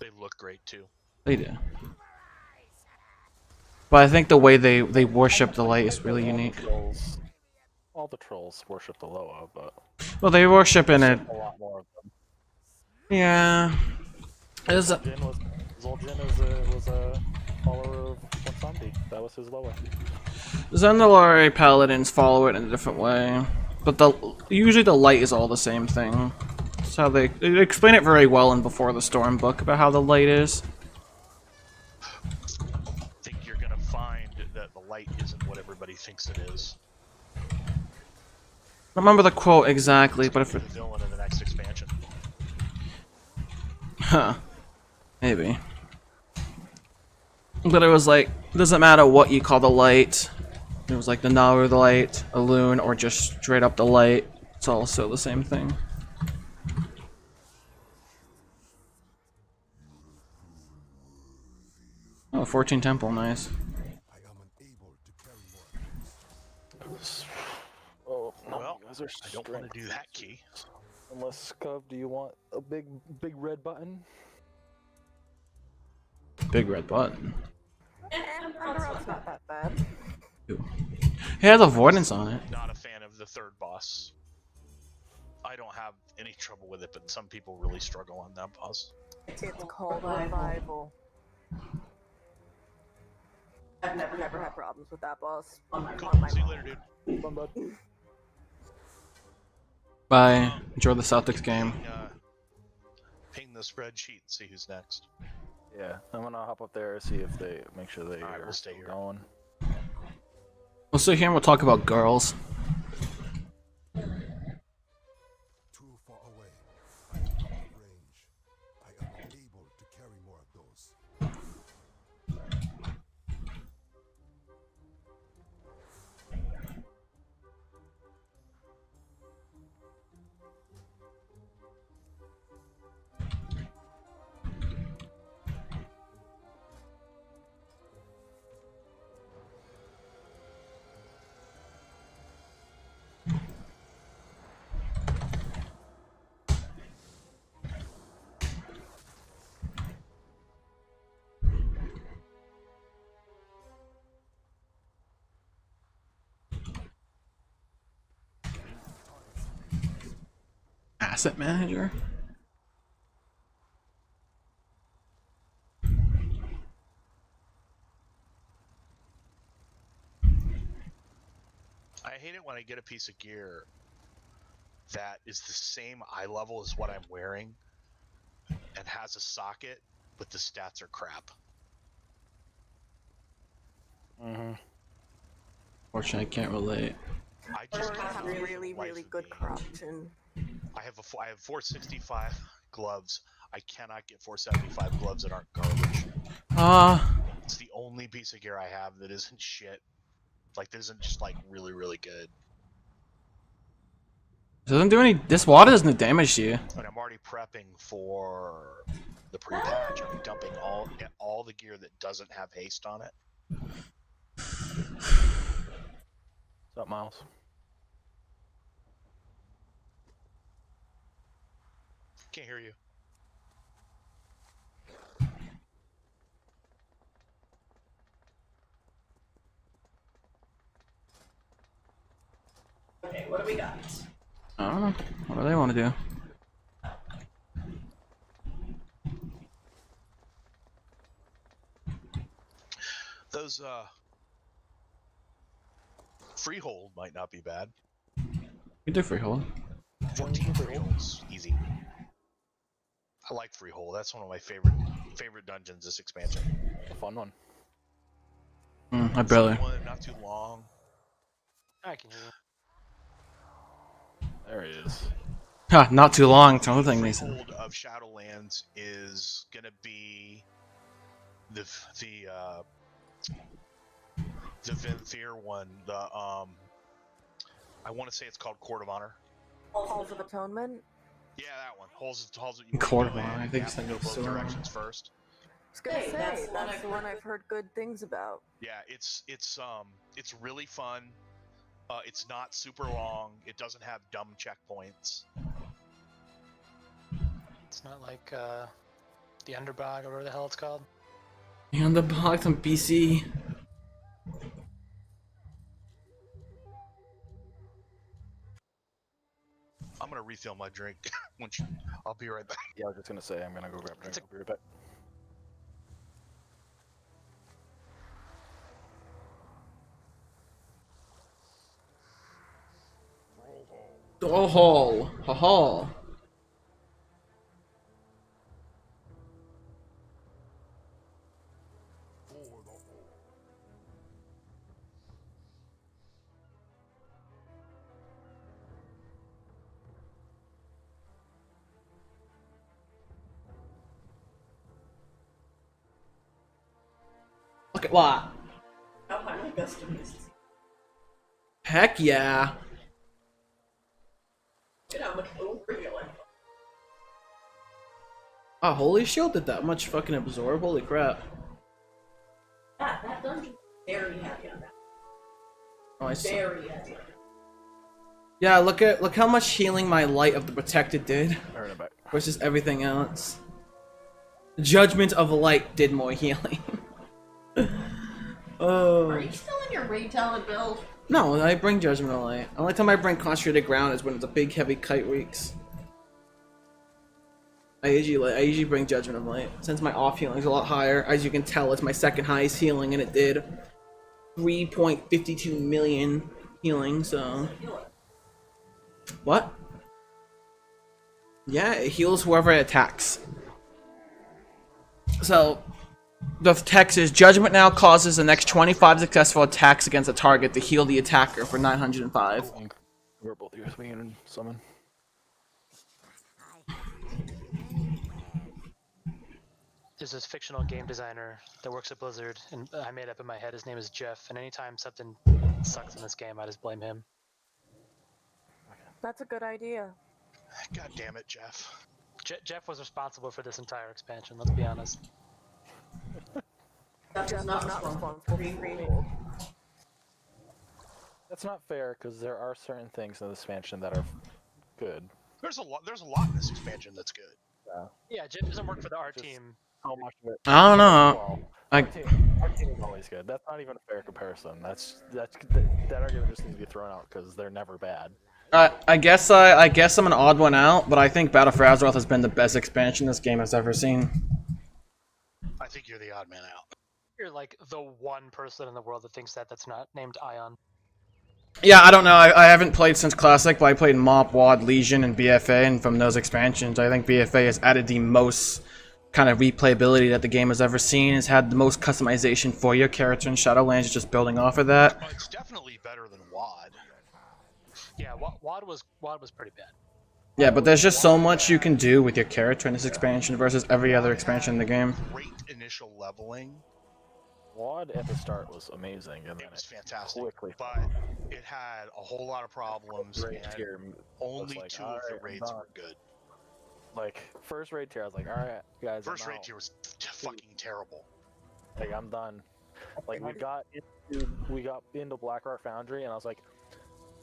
They look great too. They do. But I think the way they worship the light is really unique. All the trolls worship the Loa, but... Well, they worship in it. A lot more of them. Yeah. Zul'jin was a follower of Wansandi. That was his Loa. Zendalari paladins follow it in a different way. But usually the light is all the same thing. That's how they explain it very well in Before the Storm book about how the light is. I think you're gonna find that the light isn't what everybody thinks it is. I don't remember the quote exactly, but if the villain in the next expansion. Huh. Maybe. But it was like, it doesn't matter what you call the light. It was like the Naru the light, a loon, or just straight up the light. It's also the same thing. Oh, 14 temple, nice. Oh, no, Well, you guys are I don't want to do that key. Unless, Cov, do you want a big red button? Big red button. Underarm's not that bad. It has avoidance on it. Not a fan of the third boss. I don't have any trouble with it, but some people really struggle on that boss. It's called Revival. I've never had problems with that boss. Cool. See you later, dude. Fun, bud. Bye. Enjoy the Celtics game. Ping the spreadsheet and see who's next. Yeah, I'm gonna hop up there, see if they make sure they Alright, are we'll stay here. going. We'll sit here and we'll talk about girls. Too far away. I am out of range. I am unable to carry more of those. Asset manager. I hate it when I get a piece of gear that is the same eye level as what I'm wearing and has a socket, but the stats are crap. Fortunately, I can't relate. I just Or can't have for the really, life really of good me. corruption. I have 465 gloves. I cannot get 475 gloves that aren't garbage. It's the only piece of gear I have that isn't shit. Like, that isn't just like really, really good. Doesn't do any. This water doesn't do damage to you. And I'm already prepping for the pre-patch. I'm dumping all the gear that doesn't have haste on it. What's up, Miles? Can't hear you. Okay, what do we got? I don't know. What do they want to do? Those freehold might not be bad. You do freehold. 14 freeholds, easy. I like freehold. That's one of my favorite dungeons this expansion. A fun one. I barely. One, not too long. I can hear you. There he is. Ha, not too long. It's another thing they said. Freehold of Shadowlands is gonna be the Venthyr one. I want to say it's called Court of Honor. Halls of Atonement? Yeah, that one. Halls Court of Honor, I think you have to go both directions first. I was gonna Hey, say, that's that's the the one I've heard good things about. Yeah, it's really fun. It's not super long. It doesn't have dumb checkpoints. It's not like the Underbog or whatever the hell it's called. And the box on PC. I'm gonna refill my drink. I'll be right back. Yeah, I was just gonna say I'm gonna go grab a drink. I'll be right back. Oh, ha ha. Look at what? How highly customized. Heck yeah. Look at how much over you like. Oh, Holy Shield did that much fucking absorb? Holy crap. That dungeon is very heavy on that. Oh, I saw. Very heavy. Yeah, look how much healing my Light of the Protected did versus everything else. The Judgment of Light did more healing. Oh. Are you still in your retailing build? No, I bring Judgment of Light. The only time I bring Concentrated Ground is when it's a big heavy kite weeks. I usually bring Judgment of Light since my off healing is a lot higher. As you can tell, it's my second highest healing, and it did 3.52 million healing. So what? Yeah, it heals whoever it attacks. So the text is Judgment now causes the next 25 successful attacks against a target to heal the attacker for 905. We're both here, so we can summon. There's this fictional game designer that works at Blizzard, and I made up in my head his name is Jeff, and anytime something sucks in this game, I just blame him. That's a good idea. God damn it, Jeff. Jeff was responsible for this entire expansion, let's be honest. That's not responsible for Freehold. That's not fair, because there are certain things in this expansion that are good. There's a lot in this expansion that's good. Yeah, Jeff doesn't work for the art team. How much of it? I don't know. Well, I our team is always good. That's not even a fair comparison. That argument just needs to be thrown out because they're never bad. I guess I'm an odd one out, but I think Battle for Azeroth has been the best expansion this game has ever seen. I think you're the odd man out. You're like the one person in the world that thinks that that's not named Ion. Yeah, I don't know. I haven't played since Classic, but I played Mop, WoD, Legion, and BFA, and from those expansions, I think BFA has added the most kind of replayability that the game has ever seen. It's had the most customization for your character in Shadowlands, just building off of that. Well, it's definitely better than WoD. Yeah, WoD was pretty bad. Yeah, but there's just so much you can do with your character in this expansion versus every other expansion in the game. Great initial leveling. WoD at the start was amazing, and then It was fantastic, quickly but it had a whole lot of problems, Raid and tier only like, two of the "Alright, I'm raids done." were good. Like first raid tier, I was like, all right, guys. First I'm raid out. tier was fucking terrible. Like I'm done. Like we got into Blackrock Foundry, and I was like,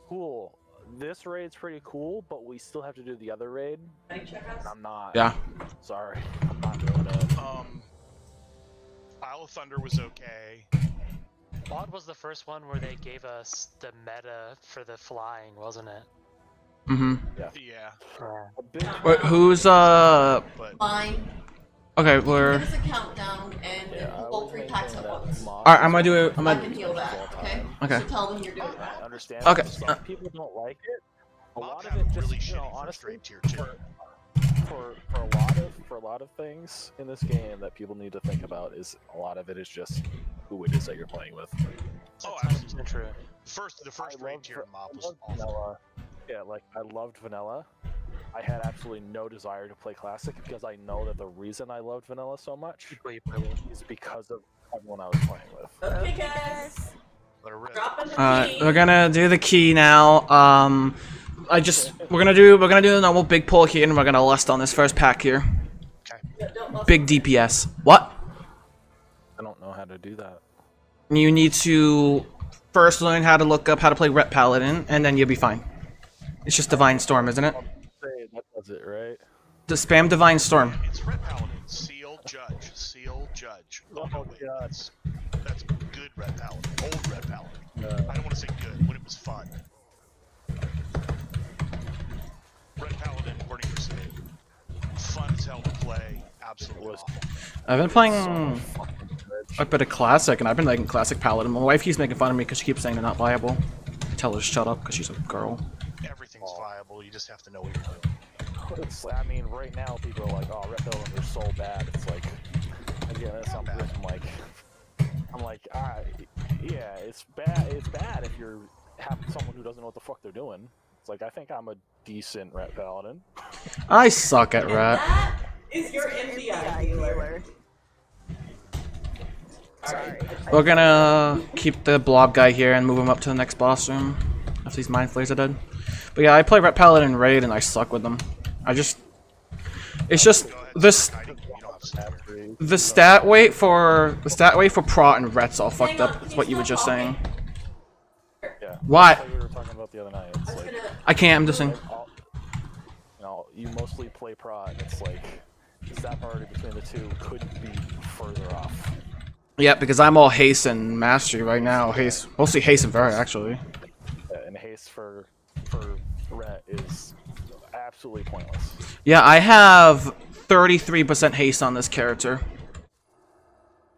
cool. This raid's pretty cool, but we still have to do the other raid. And I'm not. Yeah. Sorry, I'm not doing it. Isle of Thunder was okay. WoD was the first one where they gave us the meta for the flying, wasn't it? Mm-hmm. Yeah. Wait, who's Mine. Okay, Give we're. us a countdown and pull 3 packs at once. Alright, I'm gonna do it. I can heal that, okay? Okay. So tell them you're doing that. I understand. Okay. Some people don't like it. A lot of had it a just, really you know, shitty honestly, first raid tier too. for a lot of things in this game that people need to think about is a lot of it is just who it is that you're playing with. Oh, That's absolutely. true. The first raid tier mop was loved awful. vanilla. Yeah, like I loved vanilla. I had absolutely no desire to play classic because I know that the reason I loved vanilla so much is because of everyone I was playing with. Okay, guys. Let her rip. Dropping the Alright, key. we're gonna do the key now. We're gonna do the normal big pull here, and we're gonna lust on this first pack here. Yeah, don't listen. Big DPS. What? I don't know how to do that. You need to first learn how to look up how to play Ret Paladin, and then you'll be fine. It's just Divine Storm, isn't it? Say that does it, right? The spam Divine Storm. It's Red Paladin. Seal Judge. Seal Judge. Oh, no, wait. That's good Red Paladin. Old Red Paladin. I don't want to say good, when it was fun. Red Paladin, Burning Crusade. Fun as hell to play. Absolutely awful. I've been playing a bit of Classic, and I've been liking Classic Paladin. My wife keeps making fun of me because she keeps saying they're not viable. I tell her to shut up because she's a girl. Everything's viable, you just have to know what you're doing. I mean, right now people are like, "Oh, Red Buildings are so bad." It's like, again, that's something I'm like, yeah, it's bad. It's bad if you're having someone who doesn't know what the fuck they're doing. It's like I think I'm a decent Ret Paladin. I suck at Ret. That is your MDI dealer. Sorry. We're gonna keep the blob guy here and move him up to the next boss room after these mind flayers are dead. But yeah, I play Ret Paladin Raid and I suck with them. It's just this. The stat weight for prot and ret's all fucked up. Is what you were just saying. Yeah. What? Like we were talking about the other night. It's like, I can't. I'm just saying. you know, you mostly play prot, and it's like the stat priority between the two couldn't be further off. Yeah, because I'm all haste and mastery right now. Haste, mostly haste and Vert actually. Yeah, and haste for Ret is absolutely pointless. Yeah, I have 33% haste on this character,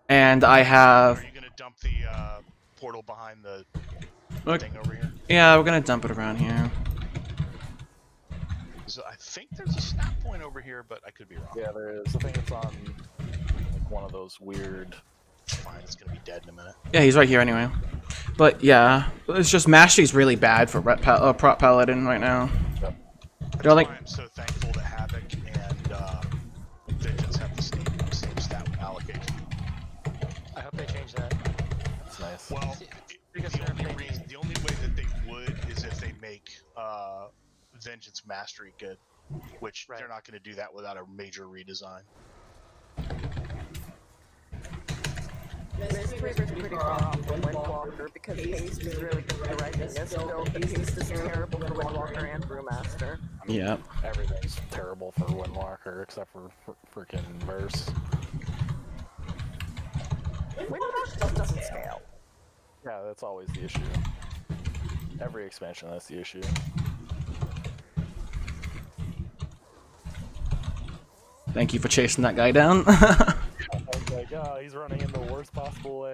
and I have. Are you gonna dump the portal behind the thing over here? Yeah, we're gonna dump it around here. So I think there's a snap point over here, but I could be wrong. Yeah, there is. I think it's on like one of those weird. It's fine. It's gonna be dead in a minute. Yeah, he's right here anyway. But yeah, it's just mastery's really bad for prot paladin right now. Yep. That's why I'm so thankful that Havoc and Vengeance have the same stat allocation. I hope they change that. That's nice. Well, the only way that they would is if they make Vengeance Mastery good, which they're not going to do that without a major redesign. Mystery is pretty far off from Windwalker because haste is really good for writing this build, but haste is terrible for Windwalker and Brewmaster. Yeah. Everything's terrible for Windwalker except for freaking Verse. Windwalker just doesn't scale. Yeah, that's always the issue. Every expansion, that's the issue. Thank you for chasing that guy down. I was like, oh, he's running in the worst possible way.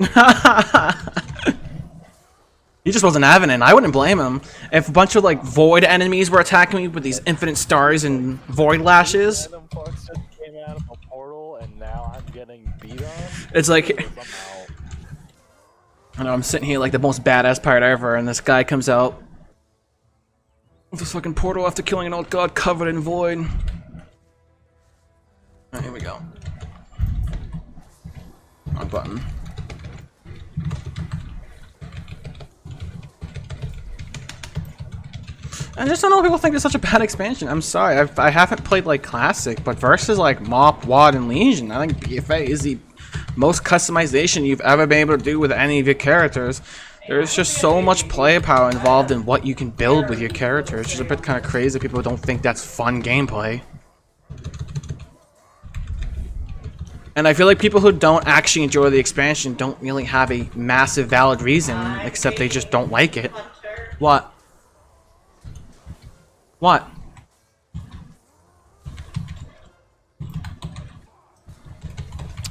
He just wasn't having it. I wouldn't blame him. If a bunch of like void enemies were attacking me with these infinite stars and void lashes, Random fucks just came out of a portal, and now I'm getting beat on. it's like Somehow. I know I'm sitting here like the most badass pirate ever, and this guy comes out with this fucking portal after killing an old god covered in void. Alright, here we go. Wrong button. I just don't know why people think it's such a bad expansion. I'm sorry, I haven't played like Classic, but versus like Mop, Wad, and Legion, I think BFA is the most customization you've ever been able to do with any of your characters. There's just so much player power involved in what you can build with your character. It's just a bit kind of crazy people don't think that's fun gameplay. And I feel like people who don't actually enjoy the expansion don't really have a massive valid reason, except they just don't like it. What? What?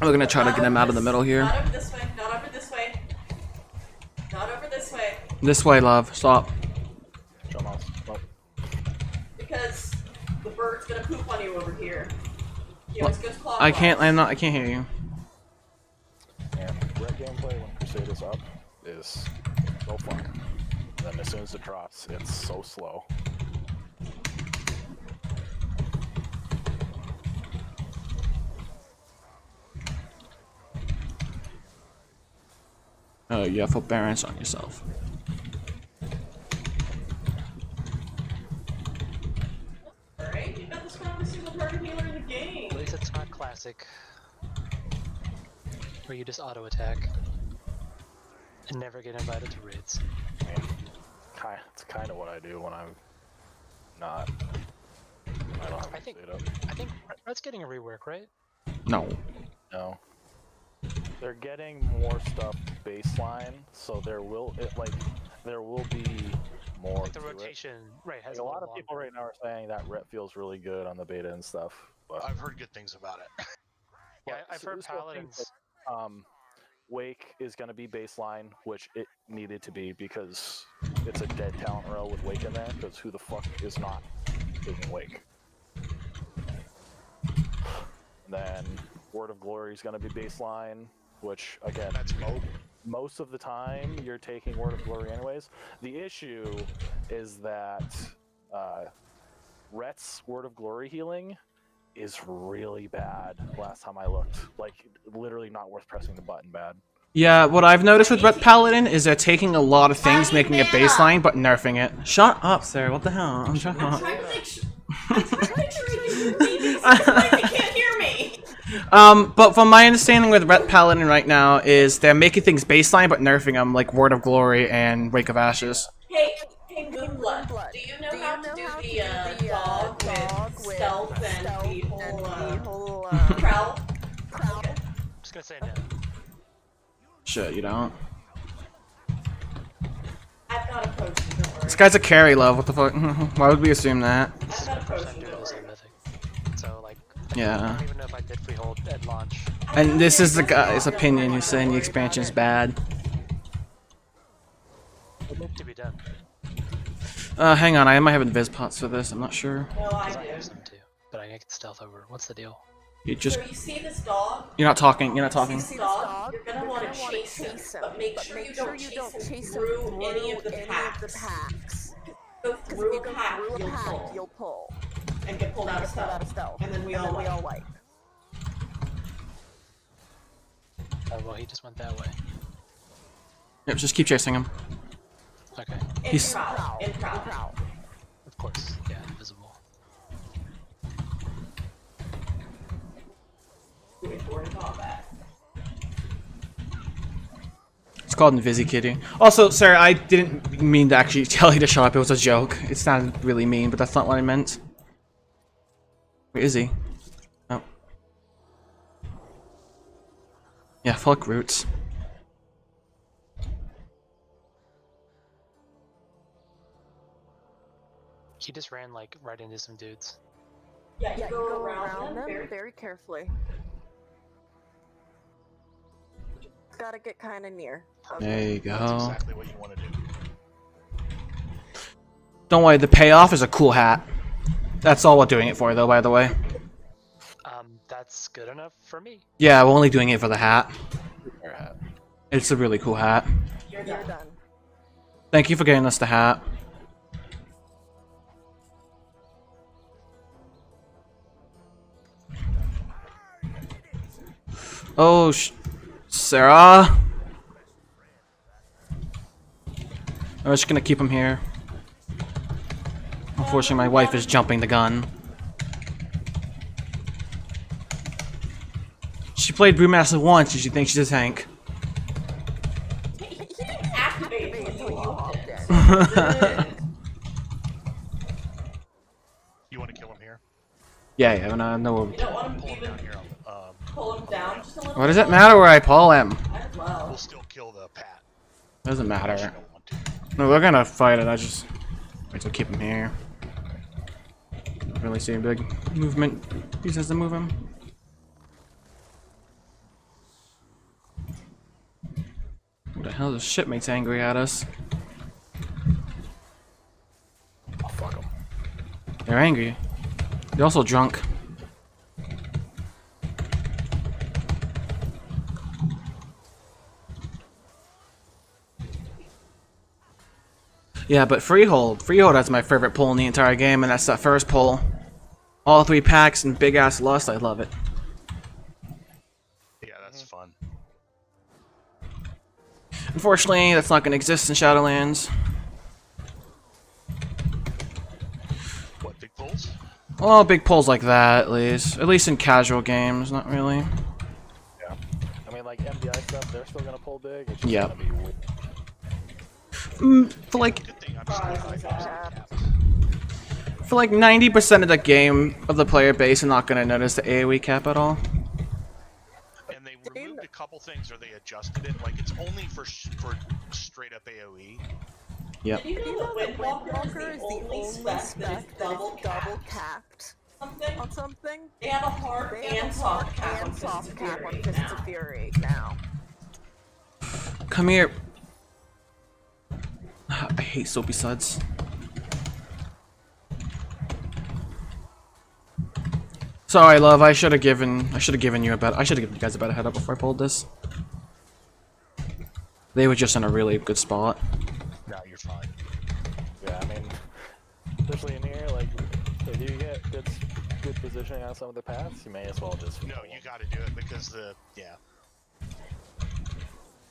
We're gonna try to get him out of the middle here. Not over this way. Not over this way. Not over this way. This way, love. Stop. Because the bird's gonna poop on you over here. He always goes clockwise. I can't. I'm not. I can't hear you. And red gameplay when Crusade is up is so fun. Then as soon as it drops, it's so slow. Oh, you have forbearance on yourself. Alright, you got the strongest single target healer in the game. At least it's not classic, where you just auto attack and never get invited to raids. It's kind of what I do when I'm not. I don't have I think Red's getting a rework, right? No. No. They're getting more stuff baseline, so there will be more. Like the to it. rotation, right? Has Like, a lot of people right now are saying that rep feels really good on the beta and stuff. But I've heard good things about it. Yeah, I've heard Paladins. Wake is going to be baseline, which it needed to be because it's a dead talent row with Wake in there. Because who the fuck is not taking Wake? Then Word of Glory is going to be baseline, which again, most of the time you're taking Word of Glory anyways. The issue is that Rhett's Word of Glory healing is really bad. Last time I looked, like literally not worth pressing the button. Bad. Yeah, what I've noticed with Red Paladin is they're taking a lot of things, making it baseline, but nerfing it. Shut up, Sarah. What the hell? I'm trying to make sure you can't hear me. But from my understanding with Red Paladin right now is they're making things baseline, but nerfing them, like Word of Glory and Wake of Ashes. Hey, Moonblood, do you know how to do the dog with stealth and the whole prowl? Just gonna say no. Shit, you don't. I've got a potion, don't worry. This guy's a carry, love. What the fuck? Why would we assume that? I've got a potion, don't worry. So like, Yeah. I don't even know if I did freehold at launch. And this is the guy's opinion who's saying the expansion's bad. To be done. Hang on, I might have invis pots for this. I'm not sure. No, I I do. use them too, but I get stealth over. What's the deal? You just. So you see this dog? You're not talking. You're not talking. You see this dog? You're gonna want to chase him, but make sure you don't chase him through any of the packs. Go through a pack, you'll pull. And get pulled out of stealth. And then we all wipe. Oh well, he just went that way. Yep, just keep chasing him. Okay. He's. In prowl. Of course, yeah, invisible. It's called Invisi Kitty. Also, Sarah, I didn't mean to actually tell you to shut up. It was a joke. It sounded really mean, but that's not what I meant. Where is he? Oh. Yeah, fuck roots. He just ran like right into some dudes. Yeah, you Yeah, you go go around them very very carefully. Gotta get kind of near. There you That's go. exactly what you want to do. Don't worry, the payoff is a cool hat. That's all we're doing it for, though, by the way. That's good enough for me. Yeah, we're only doing it for the hat. Your hat. It's a really cool hat. You're You're done. Thank you for getting us the hat. Oh, Sarah. I'm just gonna keep him here. Unfortunately, my wife is jumping the gun. She played Brewmaster once, and she thinks she's a tank. He didn't activate until you hopped in. You want to kill him here? Yeah, no. You don't want him to even Down here. pull him down just a little What does it matter where I pull him? Might as well. We'll still kill the Pat. Doesn't Unless you matter. don't want to. No, we're gonna fight it. I just wait to keep him here. Don't really see a big movement. He says to move him. What the hell? This shipmate's angry at us. Oh, fuck them. They're angry. They're also drunk. Yeah, but Freehold. Freehold has my favorite pull in the entire game, and that's that first pull. All 3 packs and big ass lust. I love it. Yeah, that's fun. Unfortunately, that's not going to exist in Shadowlands. What, big pulls? Well, big pulls like that, at least. At least in casual games, not really. Yeah. I mean, like MDI stuff, they're still gonna pull big. It's just Yeah. gonna be weird. For like Good thing I'm still 5 caps. For like 90% of the game of the player base, I'm not gonna notice the AoE cap at all. And they removed a couple things, or they adjusted it. Like it's only for straight up AOE. Yep. Did you know that Windwalker is the only spec that is double capped something? on something. They have a hard They have and a soft cap hard on and soft cap on Fists Fists of Fury now. Come here. I hate soapy suds. Sorry, love. I should have given you you guys a better head up before I pulled this. They were just in a really good spot. No, you're fine. Yeah, I mean, especially in here, like, if you get good positioning on some of the paths, you may as well just. No, you got to do it because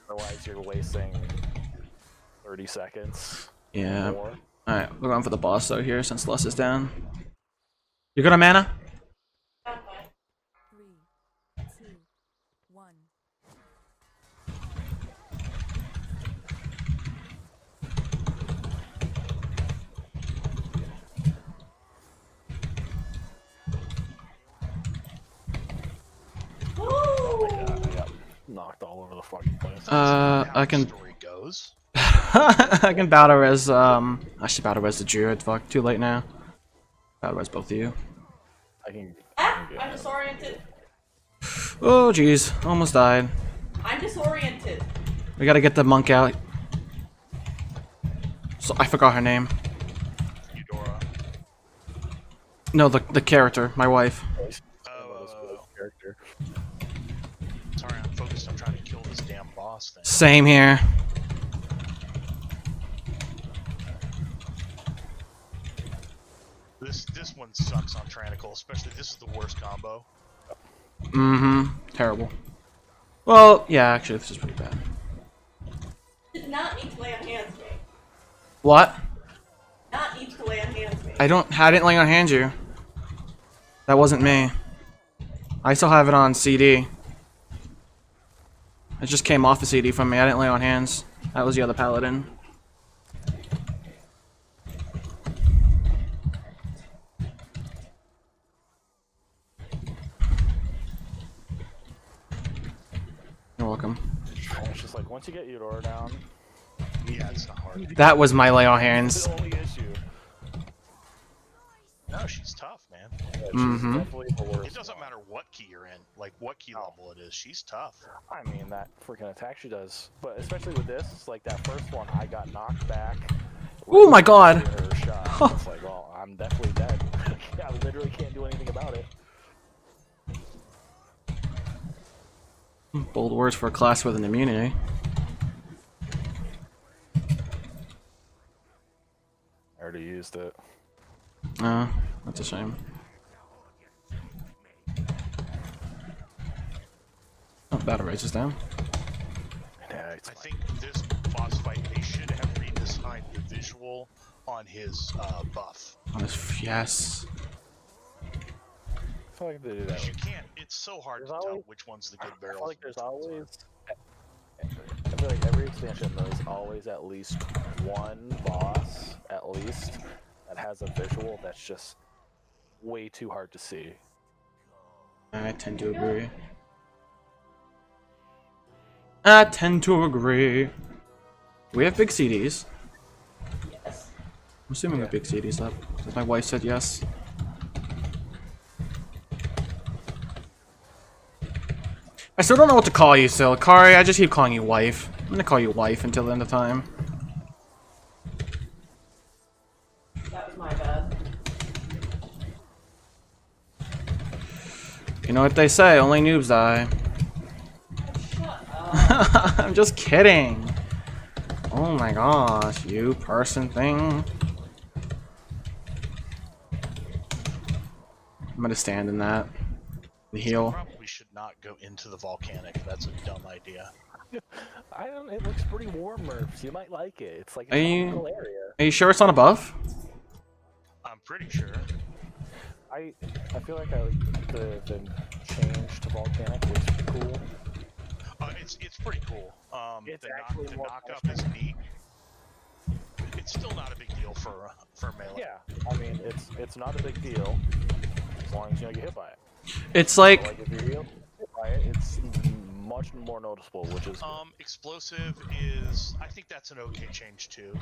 Otherwise, you're wasting 30 seconds. Yeah. More. Alright, we're going for the boss though here since Lust is down. You good on mana? 3, 2, 1. Oh my god, I got knocked all over the fucking place. I can story goes. I can battle res actually battle res the druid, fuck, too late now. Battle res both of you. I can I'm disoriented. Oh jeez, almost died. I'm disoriented. We gotta get the monk out. So I forgot her name. Eudora. No, the character, my wife. character. Sorry, I'm focused on trying to kill this damn boss thing. Same here. This one sucks on Tyrannical, especially this is the worst combo. Mm-hmm. Terrible. Well, yeah, actually this is pretty bad. Did not need to lay on hands me. What? Not need to lay on hands me. I didn't lay on hand you. That wasn't me. I still have it on CD. It just came off the CD from me. I didn't lay on hands. That was the other paladin. You're welcome. It's just like, once you get Eudora down... Yeah, it's not hard. That was my lay on hands. That's the only issue. No, she's tough, man. Yeah, she's Mhm. definitely the worst. It doesn't matter what key you're in, like what key level it is. She's tough. I mean, that freaking attack she does. But especially with this, like that first one, I got knocked back. Oh my god! Her shot. It's like, well, I'm definitely dead. I literally can't do anything about it. Bold words for a class with an immunity. I already used it. That's a shame. Oh, battle rages down. Yeah, I think this boss fight, they should have redesigned the visual on his buff. On his yes. I feel like they do that. You can't. It's so hard to tell which one's the good I barrels. feel like there's always. I feel like every expansion there's always at least one boss, at least, that has a visual that's just way too hard to see. I tend to agree. I tend to agree. We have big CDs. Yes. I'm assuming we have big CDs up. Because my wife said yes. I still don't know what to call you, still. Kari, I just keep calling you wife. I'm gonna call you wife until the end of time. That was my bad. You know what they say, only noobs die. I'm just kidding. Oh my gosh, you person thing. I'm gonna stand in that. The heal. Probably should not go into the volcanic. That's a dumb idea. I don't. It looks pretty warm, Murphs. You might like it. It's like Are a you, tropical area. are you sure it's not above? I'm pretty sure. I feel like the change to volcanic was cool. It's pretty cool. It's the actually more knock up is neat. It's still not a big deal for melee. Yeah, I mean it's not a big deal as long as you don't get hit by it. It's like, So, if you're hit by it, it's much more noticeable, which is explosive is. I think that's an okay change too.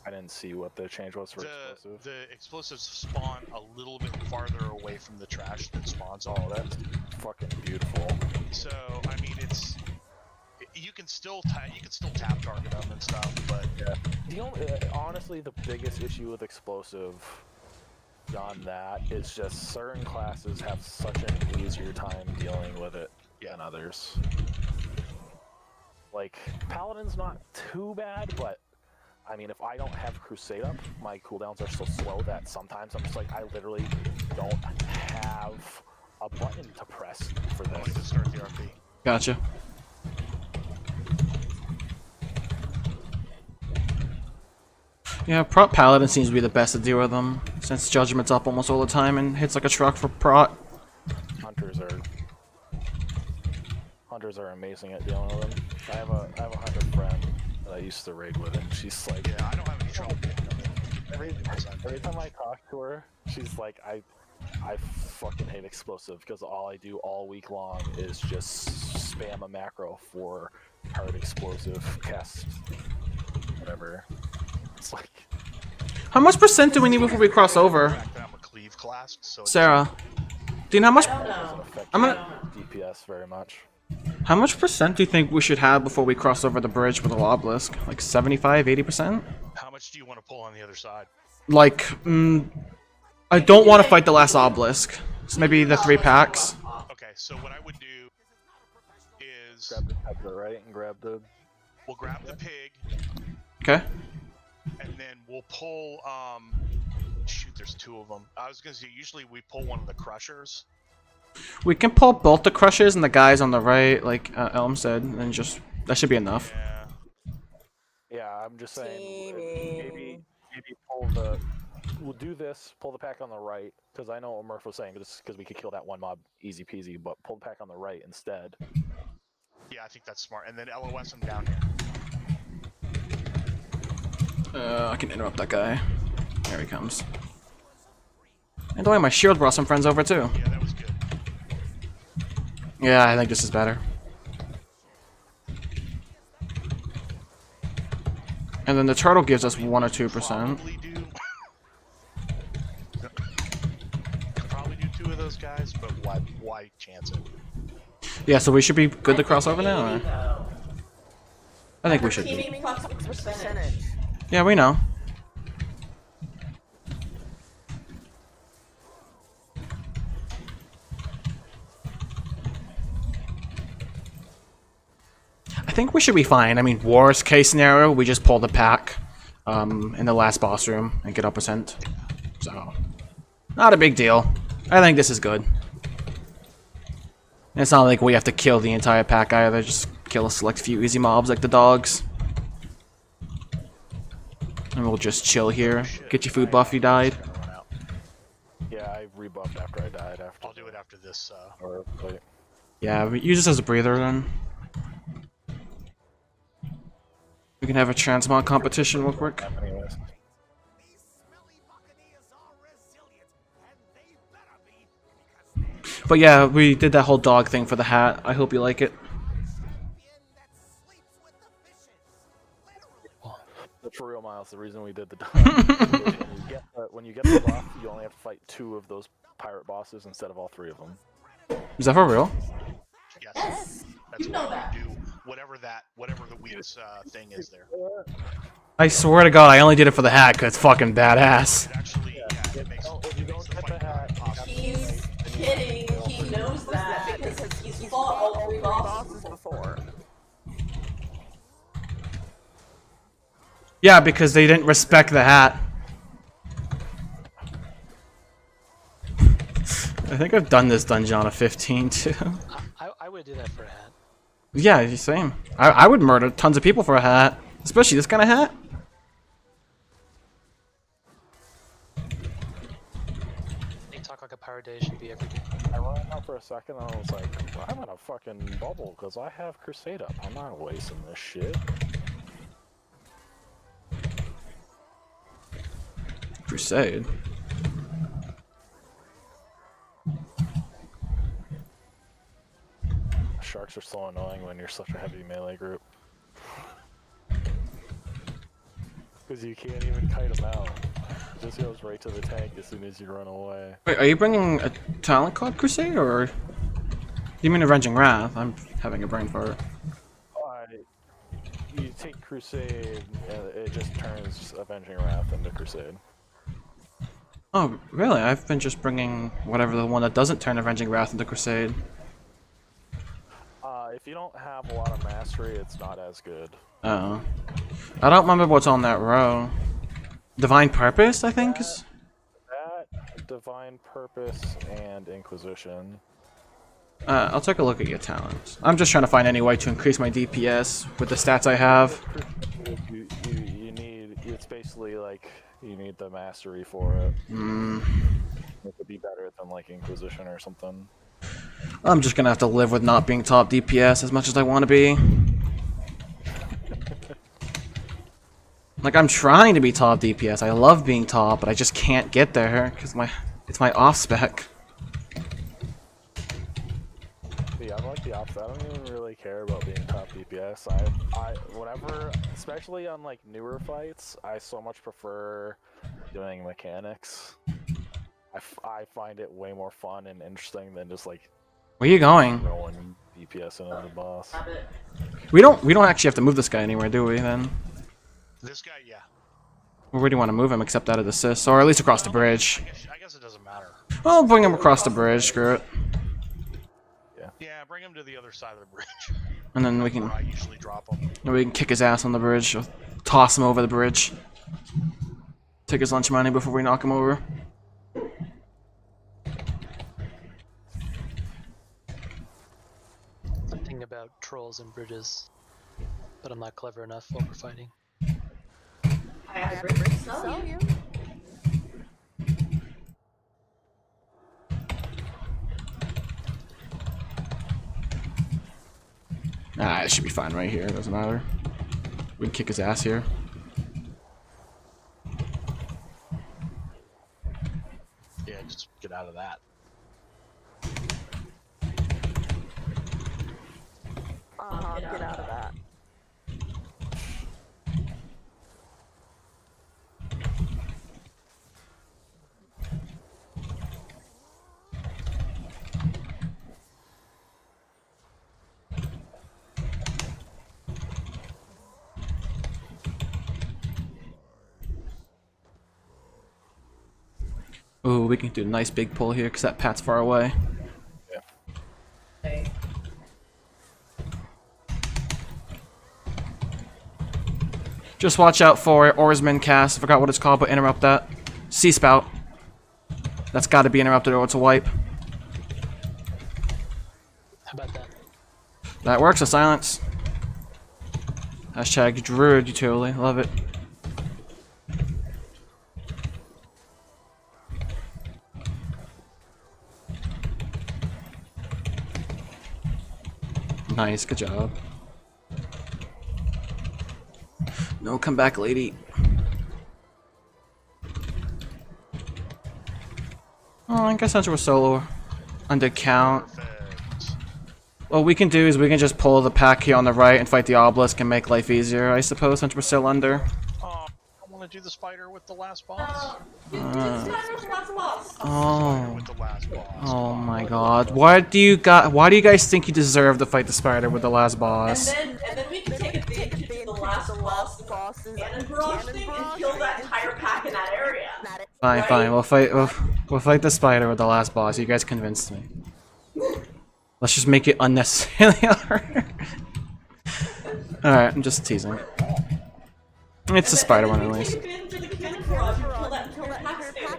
I didn't see what the change was for explosive. The explosives spawn a little bit farther away from the trash that spawns on. Oh, that's fucking beautiful. So I mean, you can still tap target them and stuff, but yeah. The only, honestly, the biggest issue with explosive beyond that is just certain classes have such an easier time dealing with it than others. Like Paladin's not too bad, but I mean, if I don't have Crusade up, my cooldowns are so slow that sometimes I'm just like, I literally don't have a button to press for this. I like to start the RP. gotcha. Yeah, Prot Paladin seems to be the best to deal with them, since Judgment's up almost all the time and hits like a truck for Prot. Hunters are amazing at dealing with them. I have a hunter friend that I used to raid with, and she's like, yeah, I don't have any trouble getting them. Every time I talk to her, she's like, I fucking hate explosive because all I do all week long is just spam a macro for hard explosive cast, whatever. It's like, How much percent do we need before we cross over? I'm a cleave class, so Sarah, do you know how much? doesn't affect I'm gonna. DPS very much. How much percent do you think we should have before we cross over the bridge with a obelisk? Like 75, 80%? How much do you want to pull on the other side? Like, I don't want to fight the last obelisk. So maybe the 3 packs. Okay, so what I would do is Grab the peg to the right and grab the. we'll grab the pig, Okay. and then we'll pull. Shoot, there's 2 of them. I was gonna say usually we pull one of the crushers. We can pull both the crushers and the guys on the right, like Elm said, and just that should be enough. Yeah. Yeah, I'm just saying. Maybe pull the. We'll do this. Pull the pack on the right, because I know what Murph was saying. Because we could kill that one mob easy peasy. But pull the pack on the right instead. Yeah, I think that's smart. And then LOS them down here. I can interrupt that guy. There he comes. And the way my shield brought some friends over too. Yeah, that was good. Yeah, I think this is better. And then the turtle gives us 1 or 2%. of those guys, but why chance it? Yeah, so we should be good to cross over now? Or? I think we should be. Teaming plus percentage. Yeah, we know. I think we should be fine. I mean, worst case scenario, we just pull the pack in the last boss room and get upper cent. So, not a big deal. I think this is good. And it's not like we have to kill the entire pack either. Just kill a select few easy mobs like the dogs. And we'll just chill here. Get your food buff if you died. Yeah, I rebuffed after I died. I'll do it after this. Or wait. Yeah, use this as a breather then. We can have a transmog competition real quick. Anyways. But yeah, we did that whole dog thing for the hat. I hope you like it. For real, Miles, the reason we did the dog when you get the buff, you only have to fight 2 of those pirate bosses instead of all 3 of them. Is that for real? Yes. That's why you do whatever the week's thing is there. I swear to God, I only did it for the hat because it's fucking badass. Actually, yeah, it makes the fight possible. He's kidding. He knows that because he's fought all 3 bosses before. Yeah, because they didn't respect the hat. I think I've done this dungeon on a 15 too. I would do that for a hat. Yeah, same. I would murder tons of people for a hat. Especially this kind of hat. They talk like a pirate day should be every day. I ran out for a second and I was like, well, I'm in a fucking bubble because I have Crusade up. I'm not wasting this shit. Crusade. Sharks are so annoying when you're such a heavy melee group. Because you can't even kite them out. It just goes right to the tank as soon as you run away. Wait, are you bringing a talent called Crusade, or... You mean Avenging Wrath? I'm having a brain fart. You take Crusade, and it just turns Avenging Wrath into Crusade. Oh, really? I've been just bringing whatever the one that doesn't turn Avenging Wrath into Crusade. If you don't have a lot of mastery, it's not as good. Oh. I don't remember what's on that row. Divine Purpose, I think? That, Divine Purpose, and Inquisition. I'll take a look at your talents. I'm just trying to find any way to increase my DPS with the stats I have. You need, it's basically like, you need the mastery for it. It could be better than like Inquisition or something. I'm just gonna have to live with not being top DPS as much as I want to be. Like, I'm trying to be top DPS. I love being top, but I just can't get there because it's my off spec. Yeah, I'm like the opposite. I don't even really care about being top DPS. Whenever, especially on like newer fights, I so much prefer doing mechanics. I find it way more fun and interesting than just like. Where are you going? Rolling DPS into the boss. We don't actually have to move this guy anywhere, do we? Then. This guy, yeah. Where do you want to move him except out of the sis, or at least across the bridge? I guess it doesn't matter. Well, bring him across the bridge. Screw it. Yeah, bring him to the other side of the bridge. And then we can. I usually drop him. We can kick his ass on the bridge, or toss him over the bridge. Take his lunch money before we knock him over. Something about trolls and bridges, but I'm not clever enough while we're fighting. I have to sell you. Ah, it should be fine right here. It doesn't matter. We can kick his ass here. Yeah, just get out of that. Get out of that. Ooh, we can do a nice big pull here because that Pat's far away. Okay. Just watch out for Oarsman cast. I forgot what it's called, but interrupt that. Sea Spout. That's got to be interrupted or it's a wipe. How about that? That works, a silence. Hashtag Druid utility. Love it. Nice, good job. No, come back, lady. Oh, I guess since we're solo under count. What we can do is we can just pull the pack here on the right and fight the obelisk and make life easier, I suppose, since we're still under. Oh, I want to do the spider with the last boss. Oh. Oh my god. Why do you guys think you deserve to fight the spider with the last boss? And then we can take a dip to the last boss cannon barrage thing and kill that entire pack in that area. Fine, fine. We'll fight the spider with the last boss. You guys convinced me. Let's just make it unnecessarily hard. Alright, I'm just teasing. It's a spider one at least.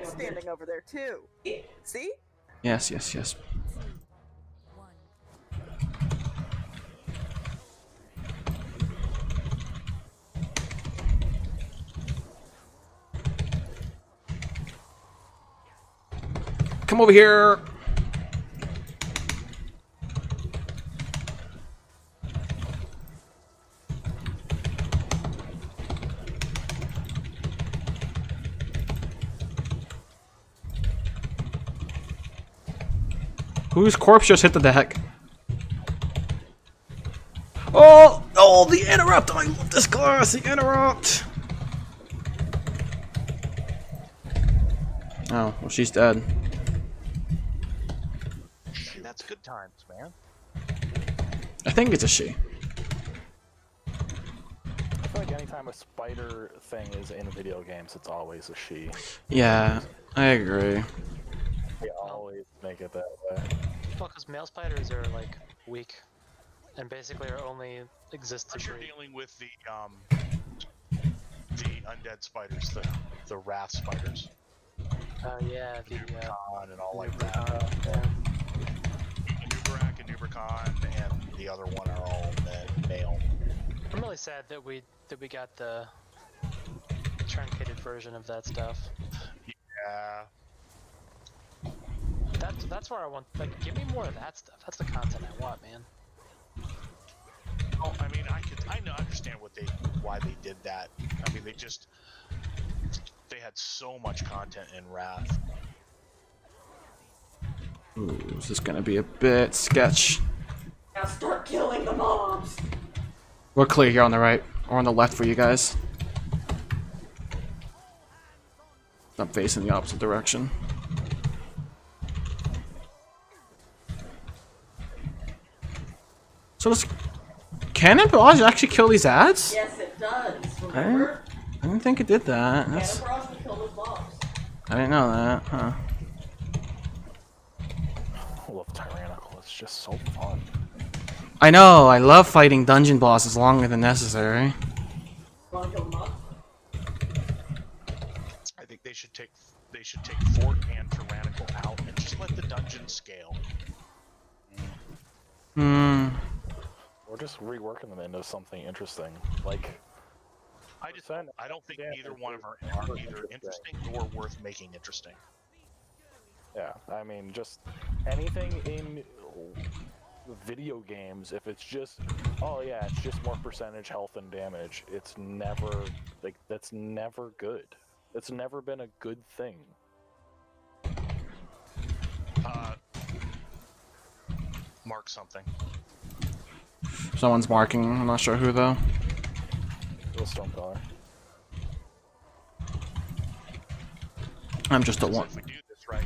Standing over there too. See? Yes, yes, yes. Come over here. Whose corpse just hit the deck? Oh! Oh, the interrupt! I love this class! The interrupt! Oh, well, she's dead. That's good times, man. I think it's a she. I feel like anytime a spider thing is in video games, it's always a she. Yeah, I agree. They always make it that way. Well, because male spiders are like weak, and basically are only exist to You're breed. dealing with the undead spiders, the wrath spiders. Oh yeah, the Nubricon and all like that. Nubrak and Nubricon and the other one are all male. I'm really sad that we got the truncated version of that stuff. Yeah. That's where I want. Like, give me more of that stuff. That's the content I want, man. Oh, I mean, I understand why they did that. I mean, they had so much content in Wrath. Ooh, this is gonna be a bit sketch. Now start killing the mobs. We're clear here on the right, or on the left for you guys. I'm facing the opposite direction. So does Cannon Barrage actually kill these ads? Yes, it does. Remember? I didn't think it did that. Cannon barrage will kill those mobs. I didn't know that, huh? I love Tyrannical, it's just so fun. I know, I love fighting dungeon bosses longer than necessary. Wanna kill them up? I think they should take Fort and Tyrannical out and just let the dungeon scale. Hmm. We're just reworking them into something interesting. Like, I don't think either one of them are either interesting or worth making interesting. yeah, I mean, just anything in video games, if it's just, oh yeah, it's just more percentage health and damage, it's never, like, that's never good. It's never been a good thing. Mark something. Someone's marking, I'm not sure who though. Little Stonecaller. I'm just a one. If we do this right.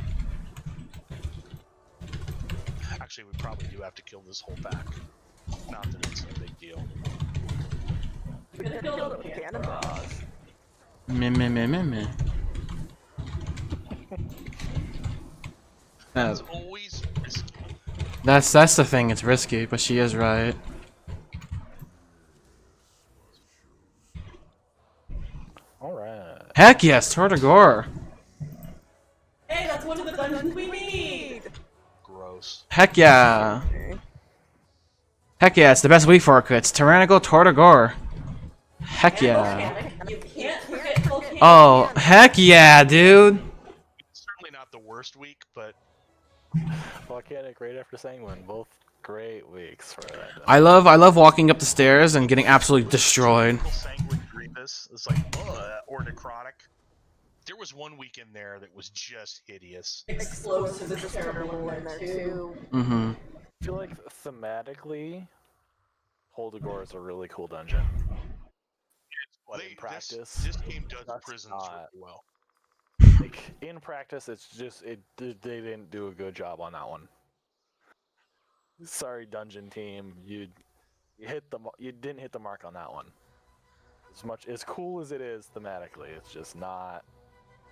Actually, we probably do have to kill this whole pack. Not that it's a big deal. We're gonna kill them with cannon barrage. Meh. It's always risky. That's the thing. It's risky, but she is right. All right. Heck yes, Tortogore. Hey, that's one of the dungeons we need! Gross. Heck yeah. Heck yeah, it's the best week for it. It's Tyrannical Tortogore. Heck yeah. You can't forget volcanic. Oh, heck yeah, dude. It's certainly not the worst week, but Volcanic right after Sanguine, both great weeks for that. I love walking up the stairs and getting absolutely destroyed. Sanguine Grievous is like, or necrotic. There was one week in there that was just hideous. Explosive is terrible in there too. Mm-hmm. I feel like thematically, Holdegore is a really cool dungeon. But in practice, this game does that's prisons not- really well. Like in practice, it's just they didn't do a good job on that one. Sorry, dungeon team, you didn't hit the mark on that one. As cool as it is thematically, it's just not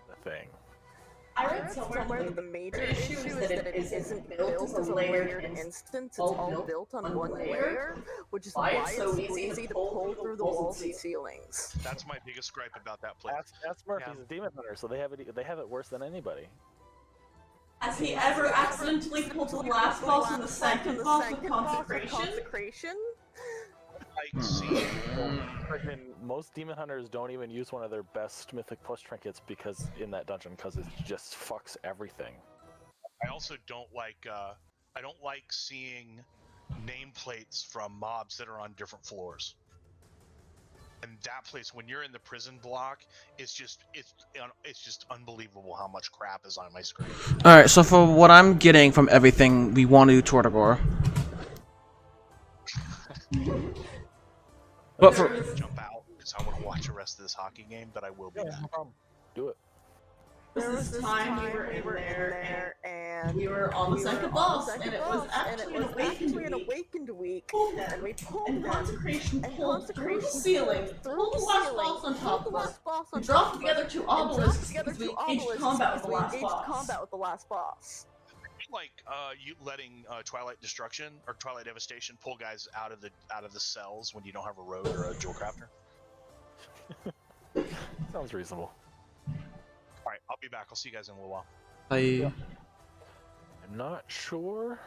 the thing. I read somewhere that the major issue is that it isn't built as a layered instance, it's all built on one layer, which is why it's so easy to pull through the walls and ceilings. That's my biggest gripe about that place. That's Murph. He's a demon hunter, so they have it worse than anybody. Has he ever accidentally pulled the last boss in the second boss of Consecration? Like, see, Freaking most demon hunters don't even use one of their best mythic plus trinkets because in that dungeon because it just fucks everything. I also don't like seeing nameplates from mobs that are on different floors. And that place, when you're in the prison block, it's just unbelievable how much crap is on my screen. All right, so for what I'm getting from everything, we want to do Tortogore. But for jump out because I want to watch the rest of this hockey game, but I will be back. No problem. Do it. There was this time we were in there and we were on the second boss, and it was actually an awakened week, and we pulled Consecration pulled through the ceiling, pulled the last boss on top of us, and dropped the other two obelisks because we engaged combat with the last boss. Like you letting Twilight Destruction or Twilight Devastation pull guys out of the cells when you don't have a road or a jewel crafter. Sounds reasonable. All right, I'll be back. I'll see you guys in a little while. Bye. I'm not sure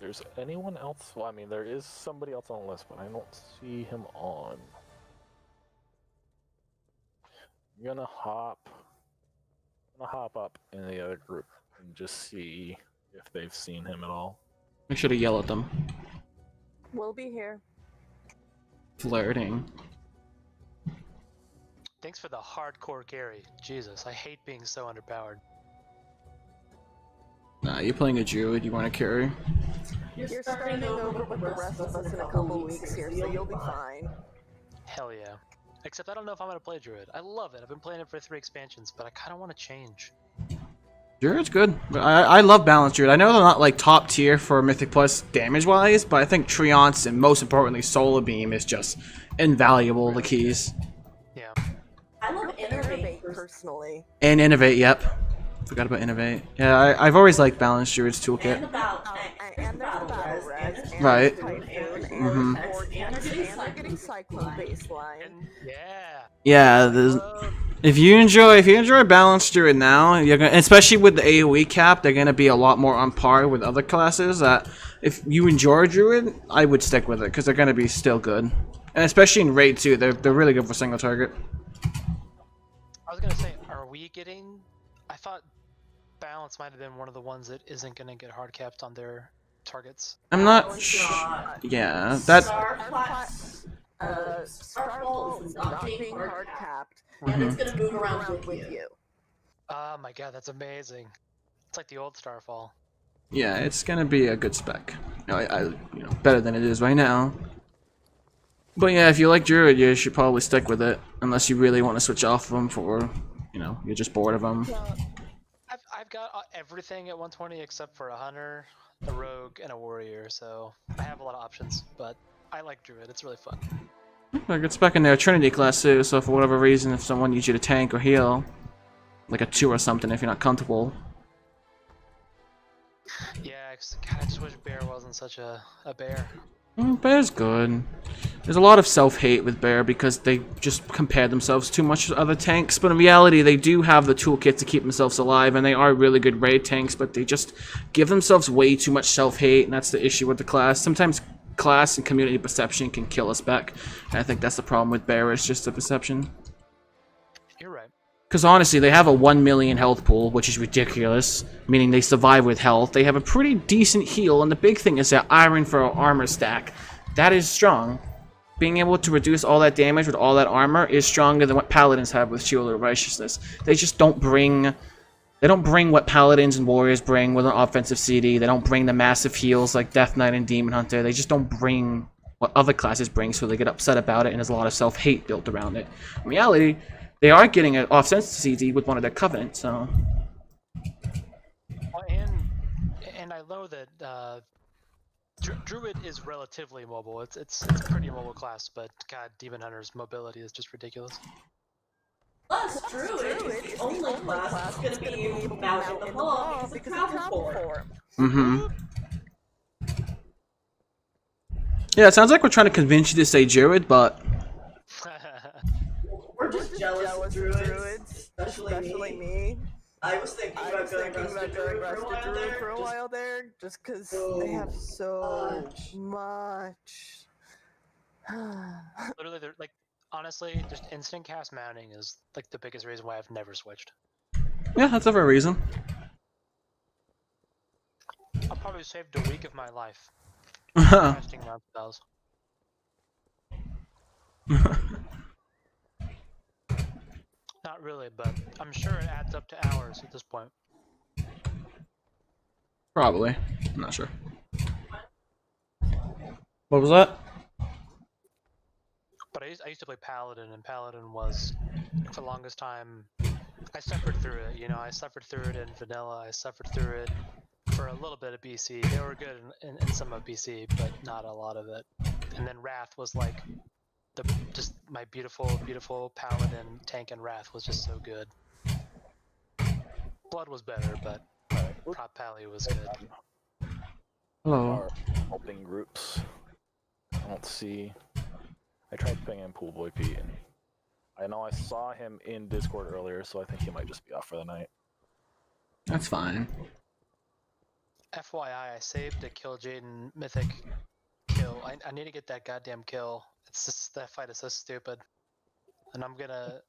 there's anyone else. Well, I mean, there is somebody else on the list, but I don't see him on. I'm gonna hop up in the other group and just see if they've seen him at all. make sure to yell at them. We'll be here. Flirting. Thanks for the hardcore carry. Jesus, I hate being so underpowered. Nah, you're playing a druid. You want to carry? You're starting over with the rest of us in a couple weeks here, so you'll be fine. Hell yeah. Except I don't know if I'm gonna play Druid. I love it. I've been playing it for 3 expansions, but I kind of want to change. Druid's good. I love balanced druid. I know they're not like top tier for Mythic Plus damage wise, but I think Treants and most importantly Solar Beam is just invaluable. The keys. Yeah. I love Innervate personally. And Innovate. Yep. Forgot about Innovate. Yeah, I've always liked balanced druid's toolkit. and about And there's battle res, and Right. Typhoon, and Mhm. and they're getting Cyclone baseline. Yeah. Yeah, if you enjoy balanced druid now, you're gonna, especially with the AOE cap, they're gonna be a lot more on par with other classes. That if you enjoy druid, I would stick with it because they're gonna be still good, and especially in raid 2, they're really good for single target. I was gonna say, are we getting? I thought balance might have been one of the ones that isn't gonna get hard capped on their targets. I'm not sure. Yeah, that. Starfall is not being hard capped, and it's gonna move around with you. Oh my god, that's amazing. It's like the old Starfall. Yeah, it's gonna be a good spec. Better than it is right now. But yeah, if you like druid, you should probably stick with it, unless you really want to switch off of them for, you're just bored of them. I've got everything at 120 except for a hunter, a rogue, and a warrior, so I have a lot of options. But I like druid; it's really fun. A good spec in their Trinity class too. So for whatever reason, if someone needs you to tank or heal, like a 2 or something, if you're not comfortable. Yeah, God, I just wish Bear wasn't such a bear. Bear's good. There's a lot of self-hate with Bear because they just compare themselves too much to other tanks, but in reality they do have the toolkit to keep themselves alive, and they are really good raid tanks, but they just give themselves way too much self-hate, and that's the issue with the class. Sometimes class and community perception can kill us back, and I think that's the problem with Bear, is just the perception. You're right. Because honestly, they have a 1 million health pool, which is ridiculous, meaning they survive with health. They have a pretty decent heal, and the big thing is their iron for armor stack. That is strong. Being able to reduce all that damage with all that armor is stronger than what paladins have with Shield of Righteousness. They just don't bring... They don't bring what paladins and warriors bring with an offensive CD. They don't bring the massive heals like Death Knight and Demon Hunter. They just don't bring what other classes bring, so they get upset about it, and there's a lot of self-hate built around it. In reality, they are getting an off-sense CD with one of their covenants, so... Well, and I know that Druid is relatively mobile. It's a pretty mobile class, but God, Demon Hunter's mobility is just ridiculous. Plus, Druid is the only class that's going to be able to mount in the hall because of travel form. Mm-hmm. Yeah, it sounds like we're trying to convince you to say Druid, but... We're just jealous of Druids, especially me. I was thinking about going Rest to Druid for a while there, just because they have so much. Literally, they're like, honestly, just instant cast mounting is like the biggest reason why I've never switched. Yeah, that's a fair reason. I probably saved a week of my life casting mount spells. Not really, but I'm sure it adds up to hours at this point. Probably. I'm not sure. What was that? But I used to play Paladin, and Paladin was, for the longest time, I suffered through it. You know, I suffered through it in Vanilla, I suffered through it for a little bit of BC. They were good in some of BC, but not a lot of it. And then Wrath was like, just my beautiful Paladin tank, and Wrath was just so good. Blood was better, but Prot Pally was good. Hello. Helping groups. I don't see. I tried pinging Pool Boy Pete, and I know I saw him in Discord earlier, so I think he might just be off for the night. That's fine. FYI, I saved a kill Jaden Mythic kill. I need to get that goddamn kill. It's just, that fight is so stupid. And I'm gonna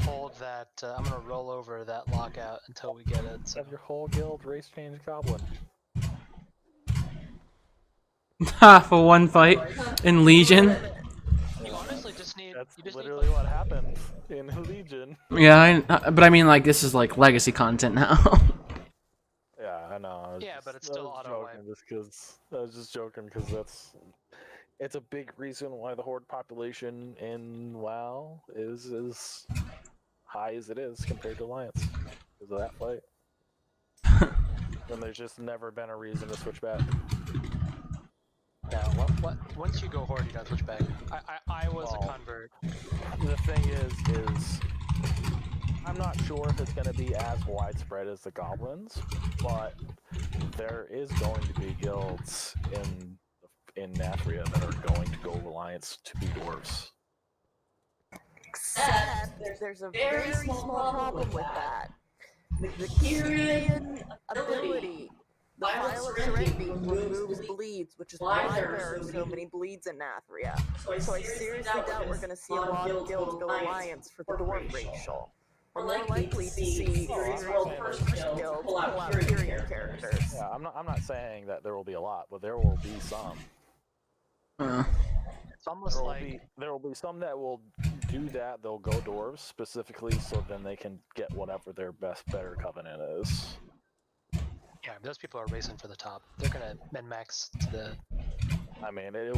hold that, I'm gonna roll over that lockout until we get it. So. Have your whole guild race change goblin. Ha, for one fight in Legion. You honestly just need. That's literally what happened in Legion. Yeah, but I mean, like, this is like legacy content now. Yeah, I know. Yeah, but it's still auto wipe. I was just joking because it's a big reason why the Horde population in WoW is as high as it is compared to Alliance because of that fight. And there's just never been a reason to switch back. Yeah, once you go Horde, you don't switch back. I was a convert. The thing is I'm not sure if it's going to be as widespread as the Goblins, but there is going to be guilds in Nathria that are going to go Alliance to be dwarves. Except there's a very small problem with that. The Kyrian ability, the File of Serenity, removes bleeds, which is why there are so many bleeds in Nathria. So I seriously doubt we're going to see a lot of guilds go Alliance for the dwarf racial. We're more likely to see Series World First Guild pull out Kyrian characters. Yeah, I'm not saying that there will be a lot, but there will be some. It's almost there will be some that will do that. They'll go dwarves specifically, so then they can get whatever their better covenant is. Yeah, those people are racing for the top. They're gonna min-max to the. I mean, it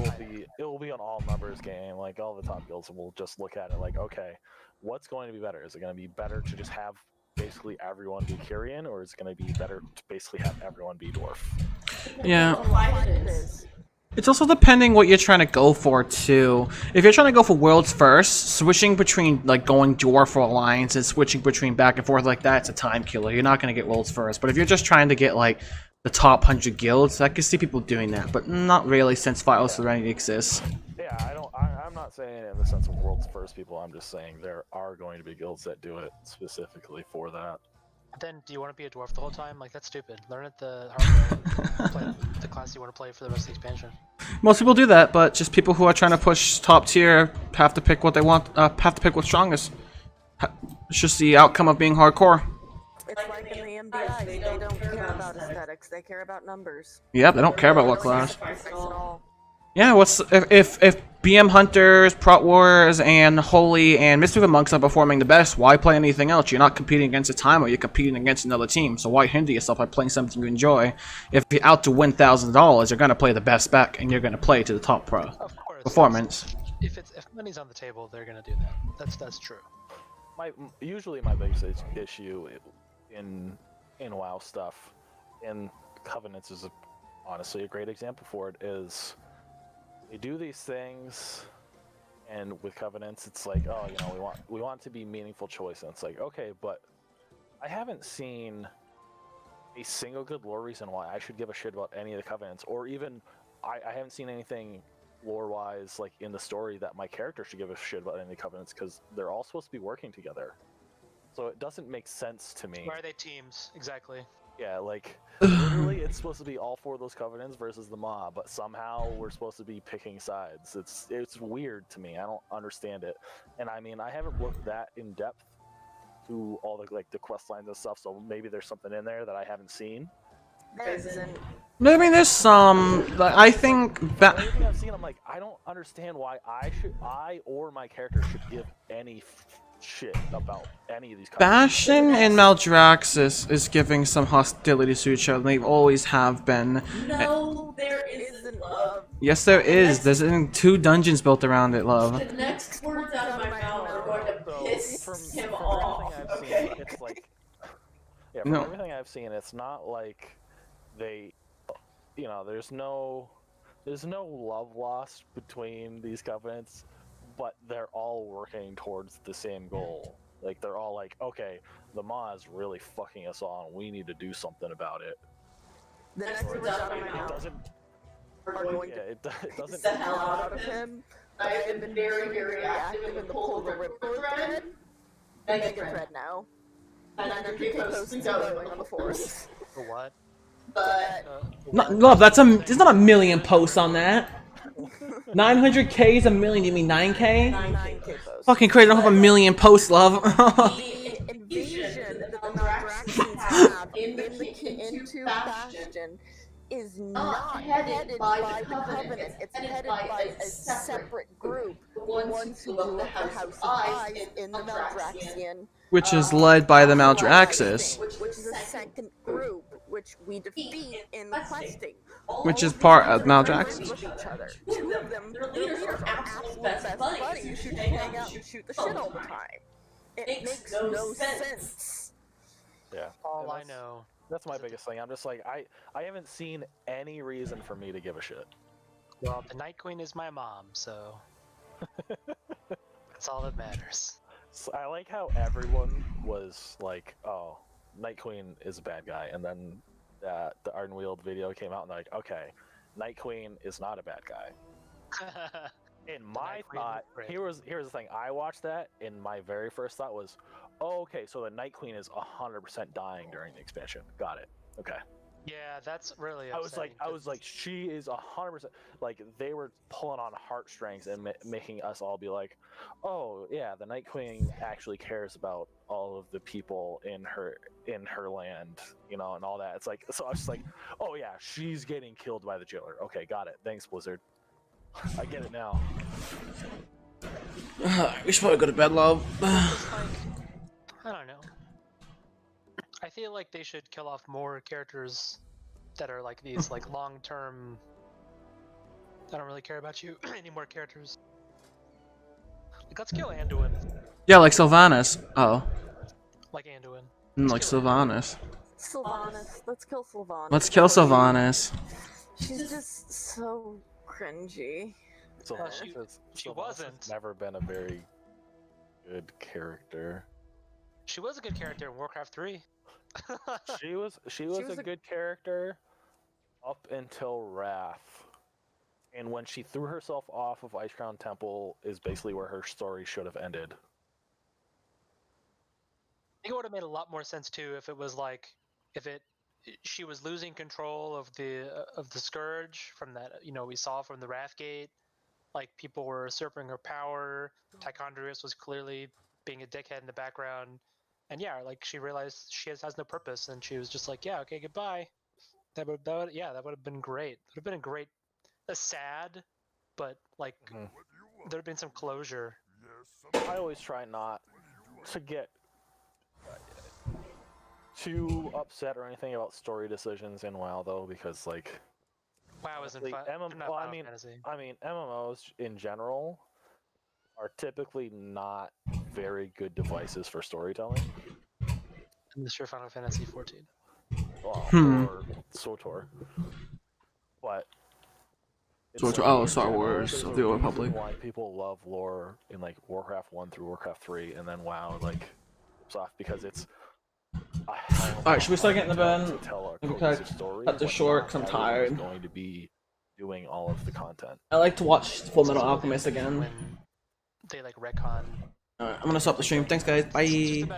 will be an all numbers game. Like all the top guilds will just look at it like, okay, what's going to be better? Is it going to be better to just have basically everyone be Kyrian, or is it going to be better to basically have everyone be dwarf? Yeah. It's also depending what you're trying to go for too. If you're trying to go for worlds first, switching between like going dwarf or alliance and switching between back and forth like that, it's a time killer. You're not going to get worlds first. But if you're just trying to get like the top 100 guilds. I can see people doing that, but not really since Vital Serenity exists. Yeah, I'm not saying it in the sense of world's first people. I'm just saying there are going to be guilds that do it specifically for that. Then, do you want to be a dwarf the whole time? Like, that's stupid. Learn it the hard way. Play the class you want to play for the rest of the expansion. Most people do that, but just people who are trying to push top tier have to pick what they want. Have to pick what's strongest. It's just the outcome of being hardcore. It's like in the MDI, they don't care about aesthetics, they care about numbers. Yeah, they don't care about what class. At all. Yeah, what's if BM Hunters, Prot Warriors, and Holy and Mystic Monks are performing the best, why play anything else? You're not competing against a timer, you're competing against another team. So why hinder yourself by playing something you enjoy? If you're out to win $1,000, you're gonna play the best spec, and you're gonna play to the top pro Of course. performance. If money's on the table, they're gonna do that. That's true. Usually my biggest issue in WoW stuff, and Covenants is honestly a great example for it, is they do these things, and with Covenants, it's like, oh, you know, we want it to be meaningful choice, and it's like, okay, but I haven't seen a single good lore reason why I should give a shit about any of the Covenants, or even I haven't seen anything lore-wise, like in the story, that my character should give a shit about any of the Covenants, because they're all supposed to be working together. So it doesn't make sense to me. Why are they teams? Exactly. Yeah, like, literally it's supposed to be all 4 of those Covenants versus the mob, but somehow we're supposed to be picking sides. It's weird to me. I don't understand it. And I mean, I haven't looked that in depth to all the, like, the quest lines and stuff, so maybe there's something in there that I haven't seen. I mean, there's some. I think that. Everything I've seen, I'm like, I don't understand why I or my character should give any shit about any of these. Bastion and Maldraxxus is giving some hostility to each other. They always have been. No, there isn't, love. Yes, there is. There's 2 dungeons built around it, love. The next words out of my mouth are going to piss him off. Okay. It's like, yeah, from everything I've seen, it's not like they, you know, there's no love lost between these Covenants, but they're all working towards the same goal. Like, they're all like, okay, the Maw is really fucking us on. We need to do something about it. The next words out of my mouth are going to it doesn't the hell out of him. I have been very, very active in the pull the ripcord thread. Mega thread now. And 100k posts going on the force. For what? But Love, there's not a million posts on that. 900k is a million. You mean 9k? 9k posts. Fucking crazy. I don't have a million posts, love. The invasion that the Maldraxxians have into Bastion is not headed by the Covenant. It's headed by a separate group. The ones who blew up the House of Eyes in the Maldraxxian. Which is led by the Maldraxxus. Which is a second group, which we defeat in questing. Which is part of Maldraxxus. With each other. 2 of them, their leaders are absolute best buddies who just hang out and shoot the shit all the time. It makes no sense. Yeah. All I know. That's my biggest thing. I'm just like, I haven't seen any reason for me to give a shit. Well, the Night Queen is my mom, so that's all that matters. So I like how everyone was like, oh, Night Queen is a bad guy, and then the Ardenweald video came out and they're like, okay, Night Queen is not a bad guy. In my thought, here's the thing. I watched that, and my very first thought was, oh, okay, so the Night Queen is 100% dying during the expansion. Got it. Okay. Yeah, that's really. I was like, she is 100%. Like, they were pulling on heartstrings and making us all be like, oh yeah, the Night Queen actually cares about all of the people in her land, you know, and all that. It's like, so I was just like, oh yeah, she's getting killed by the jailer. Okay, got it. Thanks, Blizzard. I get it now. We should probably go to bed, love. I don't know. I feel like they should kill off more characters that are like these, like long-term. I don't really care about you. Any more characters? Like, let's kill Anduin. Yeah, like Sylvanas. Oh. Like Anduin. Like Sylvanas. Sylvanas. Let's kill Sylvanas. Let's kill Sylvanas. She's just so cringy. So she wasn't. Never been a very good character. She was a good character in Warcraft 3. she was a good character, up until Wrath. And when she threw herself off of Icecrown Temple is basically where her story should have ended. I think it would have made a lot more sense too if it was like she was losing control of the scourge from that we saw from the Wrathgate. Like people were usurping her power. Tichondrius was clearly being a dickhead in the background, and yeah, like she realized she has no purpose, and she was just like, yeah, okay, goodbye. That would have been great. It would have been a great, sad, but like there would have been some closure. I always try not to get too upset or anything about story decisions in WoW though, because like WoW isn't like, fun. I mean MMOs in general are typically not very good devices for storytelling. Unless you're Final Fantasy 14. Well, or SWTOR. But SWTOR, Star Wars of the Old Republic. Why people love lore in like Warcraft 1 through Warcraft 3, and then WoW like rips off because it's. Alright, should we start getting the burn? Cut this short because I'm tired. Going to be doing all of the content. I like to watch Full Metal Alchemist again. They like retcon. Alright, I'm gonna stop the stream. Thanks guys, bye.